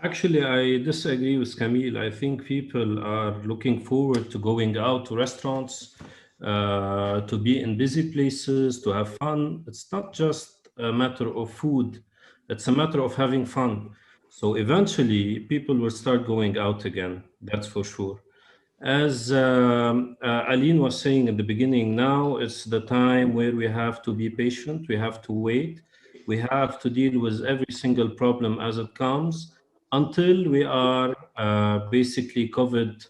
Actually, I disagree with Camille. I think people are looking forward to going out to restaurants, to be in busy places, to have fun. It's not just a matter of food, it's a matter of having fun. So eventually, people will start going out again, that's for sure. As Aline was saying at the beginning, now it's the time where we have to be patient, we have to wait, we have to deal with every single problem as it comes until we are basically COVID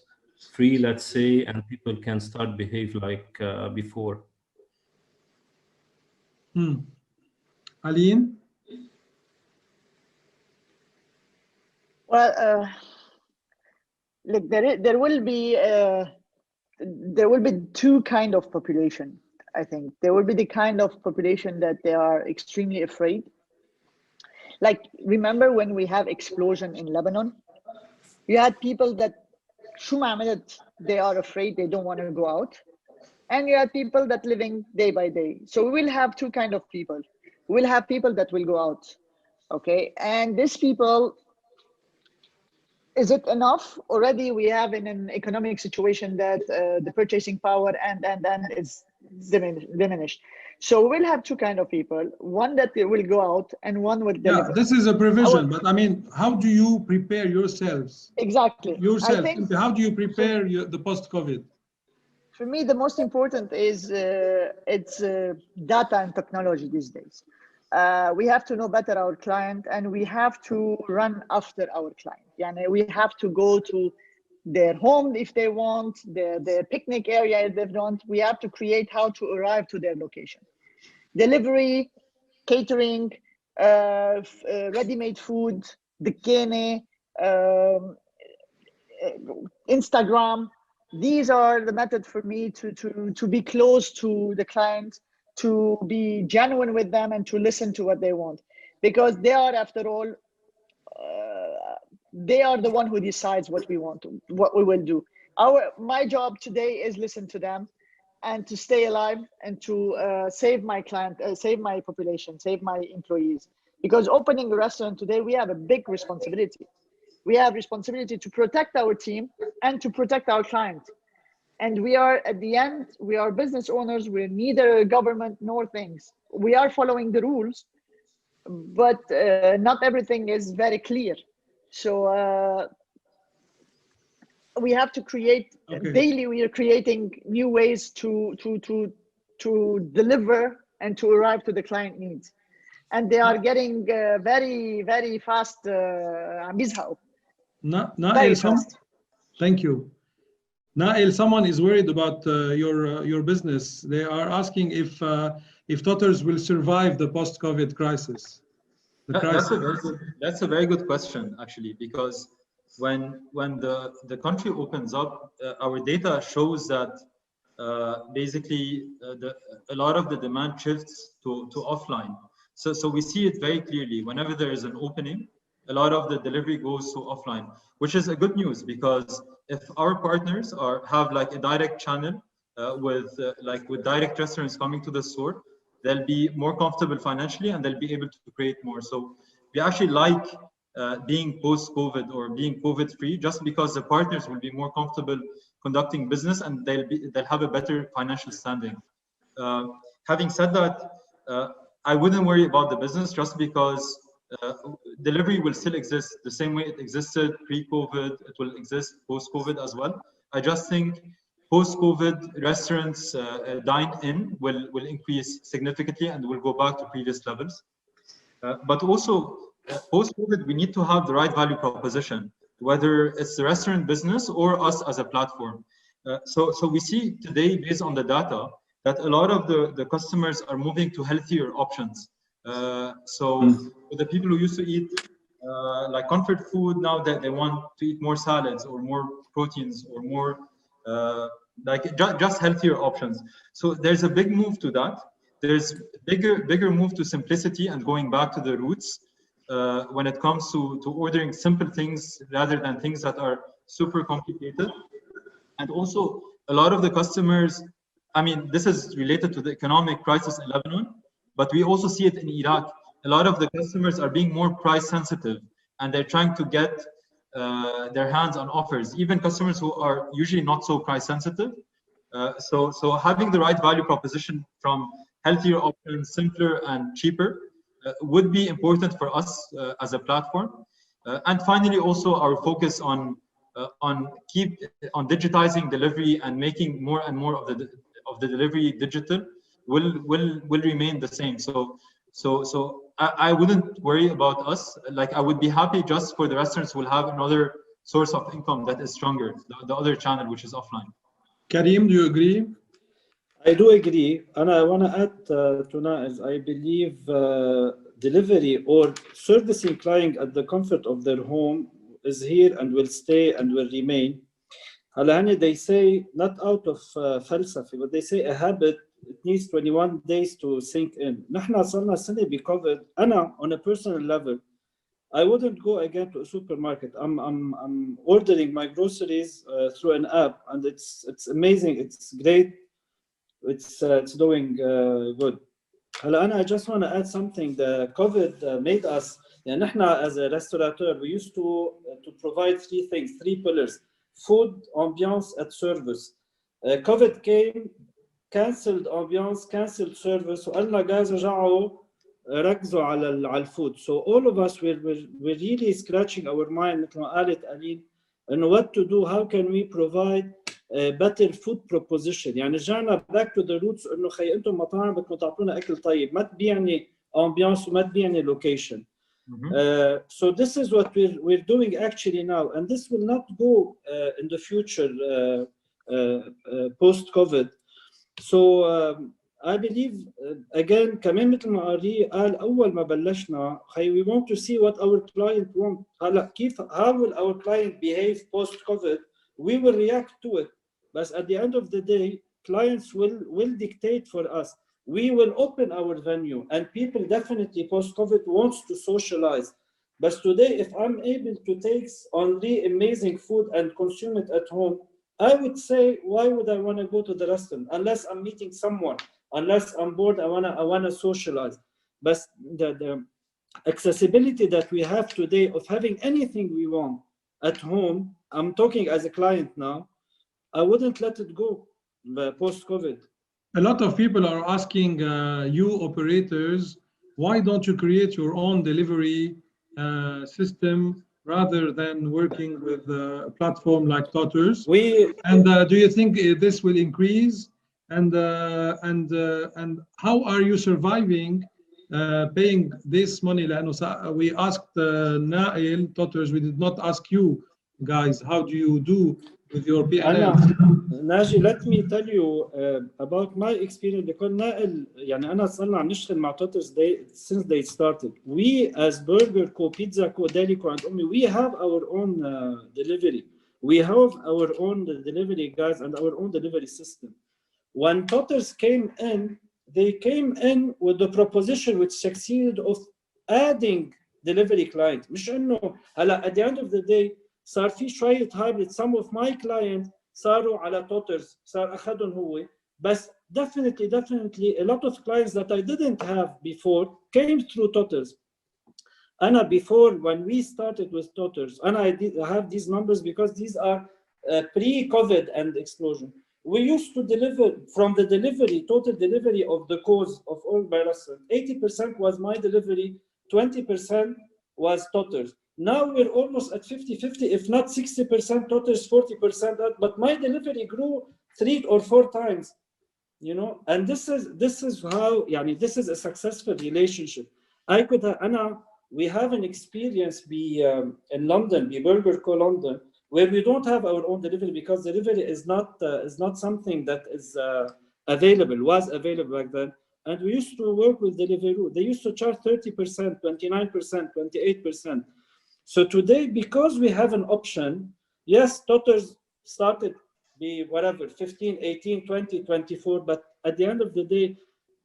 free, let's say, and people can start behave like before.
Aline?
Well, look, there will be two kind of population. I think there will be the kind of population that they are extremely afraid. Like, remember when we have explosion in Lebanon? You had people that they are afraid, they don't want to go out. And you had people that living day by day. So we will have two kind of people. We'll have people that will go out, okay? And these people, is it enough? Already we have in an economic situation that the purchasing power and is diminished. So we'll have two kind of people, one that will go out and one will deliver.
Yeah, this is a provision, but I mean, how do you prepare yourselves?
Exactly.
Yourself, how do you prepare the post-COVID?
For me, the most important is it's data and technology these days. We have to know better our client, and we have to run after our client. Yani we have to go to their home if they want, their picnic area if they want. We have to create how to arrive to their location. Delivery, catering, ready-made food, bikini, Instagram. These are the methods for me to be close to the client, to be genuine with them, and to listen to what they want, because they are, after all, they are the one who decides what we want, what we will do. My job today is listen to them, and to stay alive, and to save my client, save my population, save my employees. Because opening a restaurant today, we have a big responsibility. We have responsibility to protect our team and to protect our client. And we are, at the end, we are business owners. We're neither government nor things. We are following the rules, but not everything is very clear. So we have to create, daily we are creating new ways to to deliver and to arrive to the client needs. And they are getting very, very fast. بيزهقوا. Very fast.
Thank you. Nail, someone is worried about your business. They are asking if Totters will survive the post-COVID crisis.
That's a very good question, actually, because when the country opens up, our data shows that basically a lot of the demand shifts to offline. So we see it very clearly. Whenever there is an opening, a lot of the delivery goes to offline, which is a good news, because if our partners have like a direct channel with direct restaurants coming to the store, they'll be more comfortable financially and they'll be able to create more. So we actually like being post-COVID or being COVID-free, just because the partners will be more comfortable conducting business and they'll have a better financial standing. Having said that, I wouldn't worry about the business, just because delivery will still exist the same way it existed pre-COVID. It will exist post-COVID as well. I just think post-COVID restaurants dine-in will increase significantly and will go back to previous levels. But also post-COVID, we need to have the right value proposition, whether it's the restaurant business or us as a platform. So we see today, based on the data, that a lot of the customers are moving to healthier options. So the people who used to eat like comfort food, now that they want to eat more salads or more proteins or more just healthier options. So there's a big move to that. There's bigger move to simplicity and going back to the roots when it comes to ordering simple things rather than things that are super complicated. And also a lot of the customers, I mean, this is related to the economic crisis in Lebanon, but we also see it in Iraq. A lot of the customers are being more price sensitive and they're trying to get their hands on offers, even customers who are usually not so price sensitive. So having the right value proposition from healthier options, simpler and cheaper would be important for us as a platform. And finally, also our focus on digitizing delivery and making more and more of the delivery digital will remain the same. So I wouldn't worry about us. Like, I would be happy just for the restaurants will have another source of income that is stronger, the other channel, which is offline.
Karim, do you agree?
I do agree, and I want to add to Naez, I believe delivery or servicing client at the comfort of their home is here and will stay and will remain. They say not out of philosophy, but they say a habit, it needs 21 days to sink in. نحن صرنا سنة بكوفيد. أنا on a personal level, I wouldn't go again to a supermarket. I'm ordering my groceries through an app, and it's amazing. It's great. It's doing good. I just want to add something. The COVID made us. يعني نحن as a restaurateur, we used to provide three pillars: food, ambiance, and service. COVID came, cancelled ambiance, cancelled service, وقالنا guys رجعوا ركزوا على الفود. So all of us we're really scratching our mind مثل ما قالت ألين إنه what to do, how can we provide a better food proposition. يعني رجعنا back to the roots إنه خي أنتم مطاعم بدكم تعطونا أكل طيب، ما تبيعني ambiance وما تبيعني location. So this is what we're doing actually now, and this will not go in the future post-COVID. So I believe again كمان مثل ما قاري قال أول ما بلشنا we want to see what our client want. هلا كيف how will our client behave post-COVID? We will react to it, but at the end of the day, clients will dictate for us. We will open our venue, and people definitely post-COVID wants to socialize. But today, if I'm able to take only amazing food and consume it at home, I would say, why would I want to go to the restaurant unless I'm meeting someone, unless I'm bored, I wanna socialize. But the accessibility that we have today of having anything we want at home, I'm talking as a client now, I wouldn't let it go post-COVID.
A lot of people are asking you operators, why don't you create your own delivery system rather than working with a platform like Totters? Do you think this will increase and how are you surviving paying this money? We asked Nail Totters, we did not ask you guys, how do you do with your P&L?
Naji, let me tell you about my experience, because نائل يعني أنا صرنا عم نشتغل مع Totters since they started. We as Burger Co, Pizza Co, Deli Co, and Ummi, we have our own delivery. We have our own delivery guys and our own delivery system. When Totters came in, they came in with the proposition which succeeded of adding delivery client. مش إنه هلا at the end of the day صار في شوية hybrid. Some of my clients صاروا على Totters, صار أخذهم هو. بس definitely a lot of clients that I didn't have before came through Totters. Anna, before, when we started with Totters, and I have these numbers because these are pre-COVID and explosion. We used to deliver from the delivery, total delivery of the cause of all my restaurant. 80% was my delivery, 20% was Totters. Now we're almost at 50-50, if not 60% Totters, 40% that, but my delivery grew 3 or 4 times, you know, and this is how, yani, this is a successful relationship. We have an experience in London, Burger Co London, where we don't have our own delivery because delivery is not something that is was available back then. And we used to work with Deliveroo. They used to charge 30%, 29%, 28%. So today, because we have an option, yes, Totters started be whatever, 15, 18, 20, 24, but at the end of the day,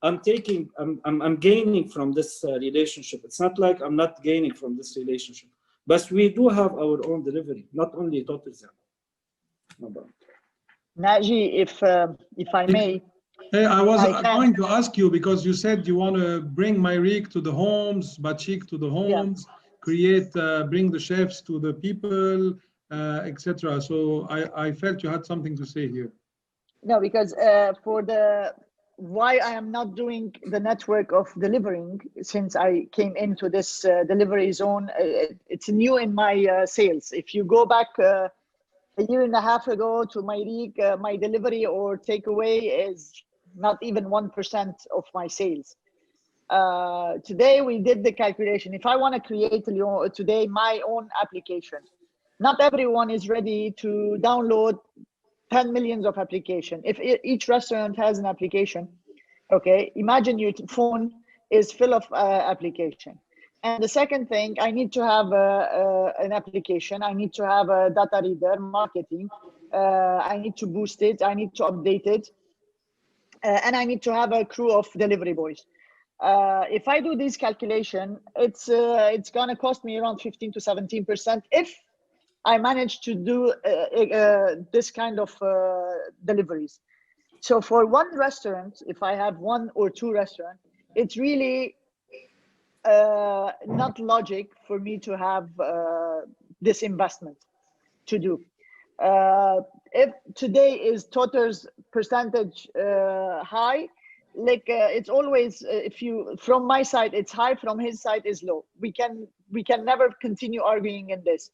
I'm gaining from this relationship. It's not like I'm not gaining from this relationship, but we do have our own delivery, not only Totters.
Naji, if I may.
Hey, I was going to ask you, because you said you want to bring Myrick to the homes, Bachik to the homes, bring the chefs to the people, etc. So I felt you had something to say here.
No, because why I am not doing the network of delivering since I came into this delivery zone, it's new in my sales. If you go back a year and a half ago to Myrick, my delivery or takeaway is not even 1% of my sales. Today we did the calculation. If I want to create today my own application, not everyone is ready to download 10 millions of application. If each restaurant has an application, okay, imagine your phone is full of application. And the second thing, I need to have an application. I need to have a data reader, marketing. I need to boost it. I need to update it. And I need to have a crew of delivery boys. If I do this calculation, it's going to cost me around 15 to 17% if I manage to do this kind of deliveries. So for one restaurant, if I have 1 or 2 restaurants, it's really not logic for me to have this investment to do. If today is Totters percentage high, like it's always, from my side it's high, from his side is low. We can never continue arguing in this.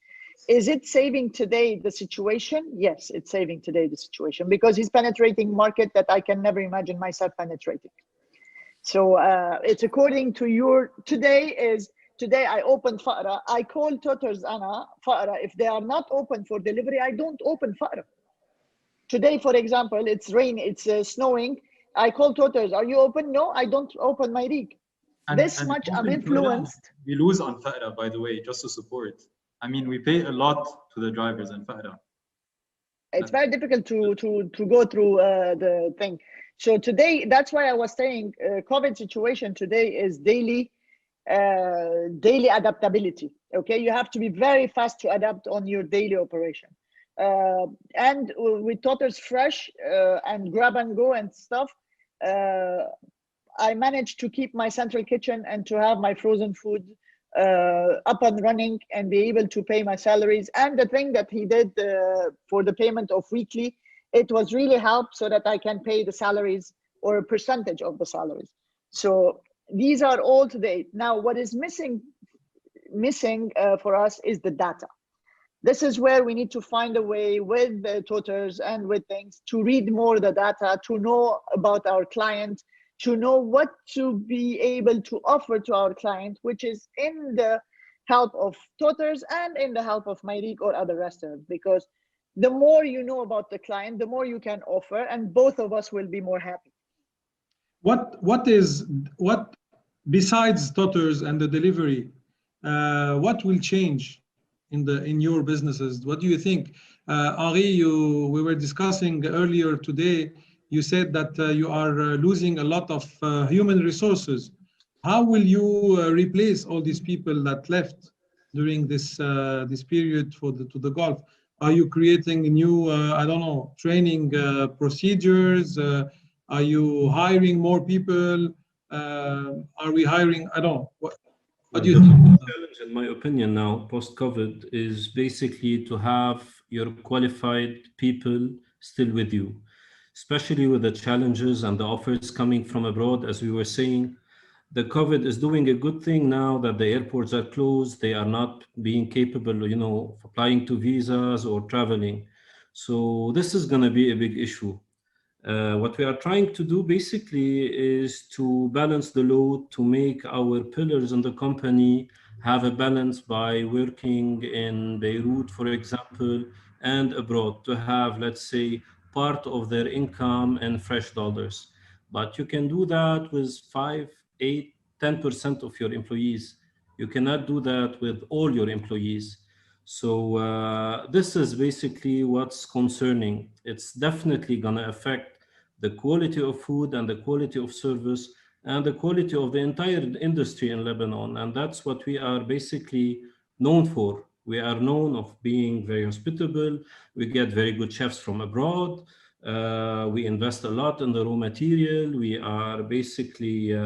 Is it saving today the situation? Yes, it's saving today the situation, because he's penetrating market that I can never imagine myself penetrating. So it's according to your today I opened Faqra. I call Totters Ana Faqra. If they are not open for delivery, I don't open Faqra. Today, for example, it's rain, it's snowing. I call Totters, are you open? No, I don't open my rig. This much I'm influenced.
We lose on Faqra, by the way, just to support. I mean, we pay a lot to the drivers in Faqra.
It's very difficult to go through the thing. So today, that's why I was saying COVID situation today is daily adaptability. Okay, you have to be very fast to adapt on your daily operation. And with Totters Fresh and grab and go and stuff, I managed to keep my central kitchen and to have my frozen food up and running and be able to pay my salaries. And the thing that he did for the payment of weekly, it was really helped so that I can pay the salaries or a percentage of the salaries. So these are all today. Now, what is missing for us is the data. This is where we need to find a way with the tutors and with things to read more the data, to know about our client, to know what to be able to offer to our client, which is in the help of tutors and in the help of Myrick or other restaurants, because the more you know about the client, the more you can offer, and both of us will be more happy.
What besides tutors and the delivery, what will change in your businesses? What do you think? Henri, we were discussing earlier today, you said that you are losing a lot of human resources. How will you replace all these people that left during this period to the Gulf? Are you creating new, I don't know, training procedures? Are you hiring more people? Are we hiring? I don't know. What do you think?
The challenge, in my opinion, now post-COVID is basically to have your qualified people still with you, especially with the challenges and the offers coming from abroad. As we were saying, the COVID is doing a good thing now that the airports are closed. They are not being capable, of applying to visas or traveling. So this is going to be a big issue. What we are trying to do basically is to balance the load, to make our pillars in the company have a balance by working in Beirut, for example, and abroad, to have, let's say, part of their income in fresh dollars. But you can do that with 5, 8, 10% of your employees. You cannot do that with all your employees. So this is basically what's concerning. It's definitely going to affect the quality of food and the quality of service and the quality of the entire industry in Lebanon. And that's what we are basically known for. We are known of being very hospitable. We get very good chefs from abroad. We invest a lot in the raw material. We are basically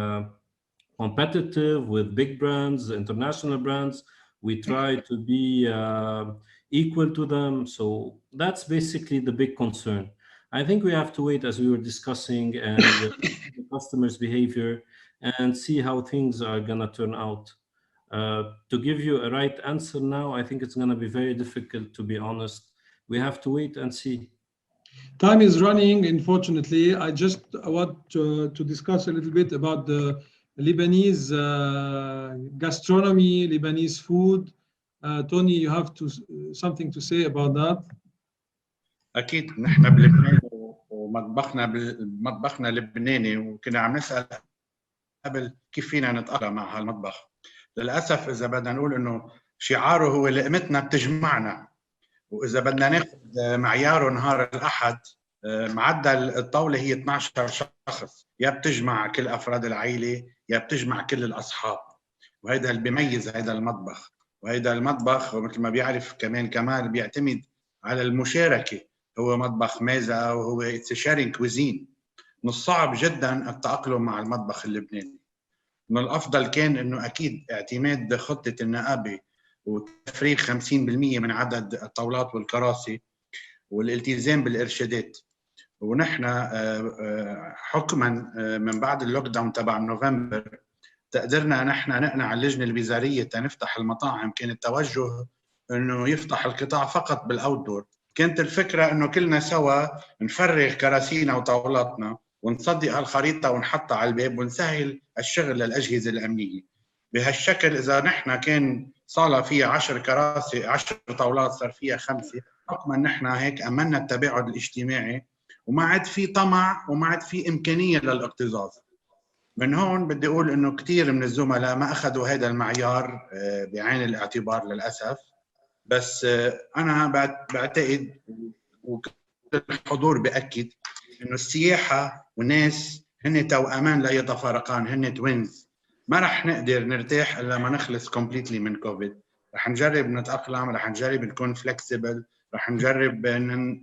competitive with big brands, international brands. We try to be equal to them. So that's basically the big concern. I think we have to wait, as we were discussing, and the customers' behavior and see how things are going to turn out. To give you a right answer now, I think it's going to be very difficult, to be honest. We have to wait and see.
Time is running, unfortunately. I just want to discuss a little bit about the Lebanese gastronomy, Lebanese food. Tony, you have something to say about that?
اكيد نحن بلبنان ومطبخنا لبناني، وكنا عم نسال قبل كيف فينا نتأقلم مع هالمطبخ. للاسف اذا بدنا نقول انه شعاره هو لقمتنا بتجمعنا، واذا بدنا ناخذ معياره نهار الاحد معدل الطاوله هي 12 شخص، يا بتجمع كل افراد العائله يا بتجمع كل الاصحاب، وهذا اللي بيميز هذا المطبخ. وهذا المطبخ ومثل ما بيعرف كمان كمال بيعتمد على المشاركه، هو مطبخ ميزه وهو شيرينج كوزين. من الصعب جدا التاقلم مع المطبخ اللبناني. من الافضل كان انه اكيد اعتماد خطه النقابه وتفريغ 50% من عدد الطاولات والكراسي والالتزام بالارشادات. ونحن حكما من بعد اللوك داون تبع نوفمبر تقدرنا نحن نقنع اللجنه الوزاريه تنفتح المطاعم. كان التوجه انه يفتح القطاع فقط بالاوتدور. كانت الفكره انه كلنا سوا نفرغ كراسينا وطاولاتنا ونصدق هالخريطه ونحطها على الباب ونسهل الشغل للاجهزه الامنيه. بهالشكل اذا نحن كان صاله فيها 10 كراسي 10 طاولات صار فيها 5، حكما نحن هيك امنا التباعد الاجتماعي وما عاد في طمع وما عاد في امكانيه للاكتظاظ. من هون بدي اقول انه كثير من الزملاء ما اخذوا هذا المعيار بعين الاعتبار للاسف. بس انا بعتقد والحضور باكد انه السياحه والناس هن توأمان لا يتفارقان، هن توينز. ما رح نقدر نرتاح الا ما نخلص كومبليتلي من كوفيد. رح نجرب نتاقلم، رح نجرب نكون فلكسبل، رح نجرب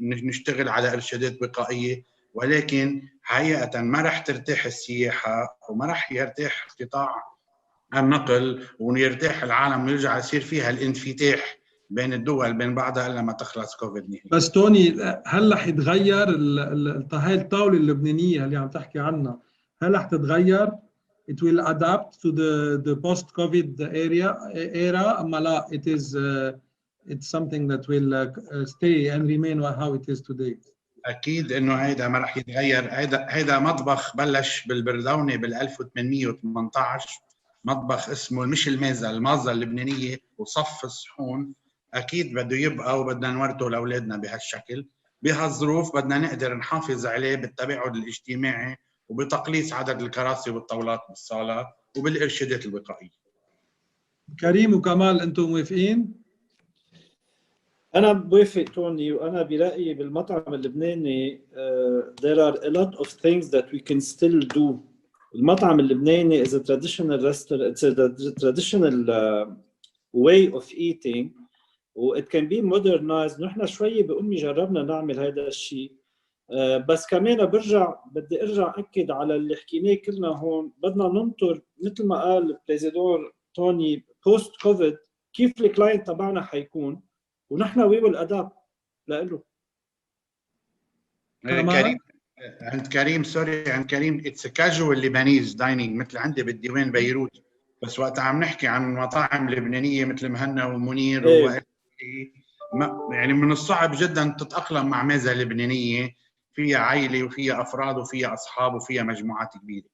نشتغل على ارشادات وقائيه، ولكن حقيقه ما رح ترتاح السياحه وما رح يرتاح قطاع النقل ويرتاح العالم ويرجع يصير فيها الانفتاح بين الدول بين بعضها الا ما تخلص كوفيد نهائي.
بس توني، هل رح يتغير هاي الطاوله اللبنانيه اللي عم تحكي عنها؟ هل رح تتغير؟ It will adapt to the post-COVID era. أما لا, it is it's something that will stay and remain how it is today.
اكيد انه هيدا ما راح يتغير. هيدا مطبخ بلش بالبردونه بال 1818، مطبخ اسمه مش المازه اللبنانيه، وصف الصحون. اكيد بده يبقى وبدنا نورثه لاولادنا بهالشكل. بهالظروف بدنا نقدر نحافظ عليه بالتباعد الاجتماعي وبتقليص عدد الكراسي والطاولات بالصالات وبالارشادات الوقائيه.
كريم وكمال انتم موافقين؟
أنا بوافق توني، وأنا برأيي بالمطعم اللبناني there are a lot of things that we can still do. المطعم اللبناني is a traditional restaurant, it's a traditional way of eating, و it can be modernized. نحن شوي بأمي جربنا نعمل هذا الشيء، بس كمان بدي أرجع أكد على اللي حكيناه كلنا هون. بدنا ننطر مثل ما قال البريزيدور توني post COVID كيف الكلاينت تبعنا حيكون، ونحن وي ويل ادابت له.
كريم عند كريم سوري عند كريم اتس كاجوال ليبانيز دايننج مثل عندي بالديوان بيروت، بس وقت عم نحكي عن مطاعم لبنانيه مثل مهنا ومنير يعني من الصعب جدا تتاقلم مع ميزه لبنانيه فيها عائله وفيها افراد وفيها اصحاب وفيها مجموعات كبيره.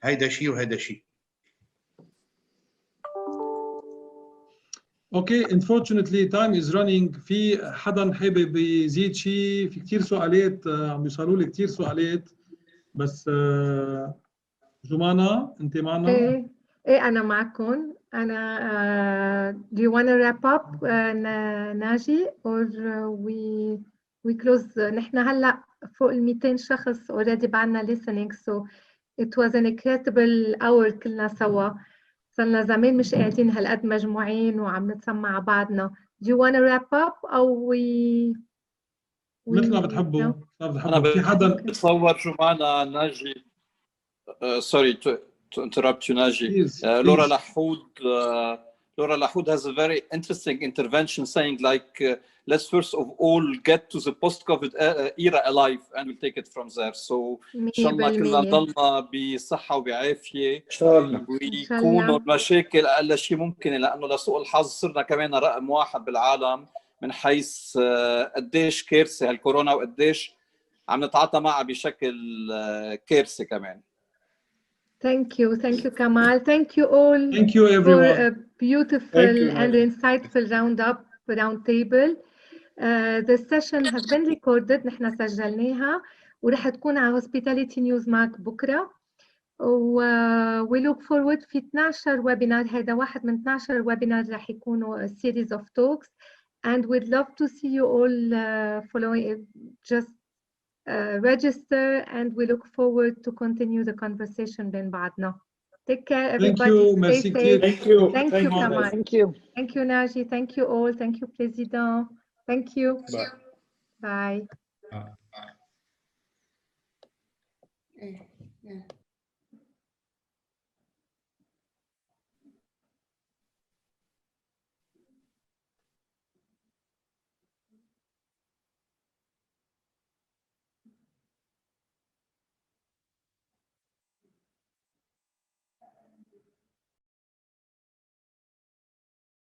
هيدا شيء وهيدا شيء.
اوكي unfortunately time is running. في حدا حابب يزيد شيء؟ في كثير سؤالات عم يوصلوا لي كثير سؤالات، بس جمانة انت معنا؟
ايه انا معكم. انا do you want to wrap up ناجي or we close؟ نحن هلا فوق ال 200 شخص already بعدنا listening, so it was an incredible hour كلنا سوا. صرنا زمان مش قاعدين هالقد مجموعين وعم نتسمع بعضنا. Do you want to wrap up أو
مثل ما بتحبوا.
أنا
في حدا
بتصور شو معنا ناجي. Sorry to interrupt you ناجي.
Laura
Lahud has a very interesting intervention saying like let's first of all get to the post-COVID era alive and we'll take it from there. So إن شاء الله كلنا نضلنا بصحة وبعافية
إن شاء الله،
ويكونوا المشاكل أقل شيء ممكن، لأنه لسوء الحظ صرنا كمان رقم واحد بالعالم من حيث قديش كارثة هالكورونا وقديش عم نتعاطى معها بشكل كارثي كمان.
Thank you Kamal. Thank you all.
Thank you everyone.
For a beautiful and insightful round table. The session has been recorded. نحن سجلناها ورح تكون على Hospitality News معك بكرة. we look forward في 12 ويبينار. هذا واحد من 12 ويبينار رح يكونوا a series of talks and we'd love to see you all following. Just register and we look forward to continue the conversation بين بعضنا. Take care everybody. Stay safe. Thank you Kamal. Thank you Naji. Thank you all. Thank you President. Thank you. Bye. Bye.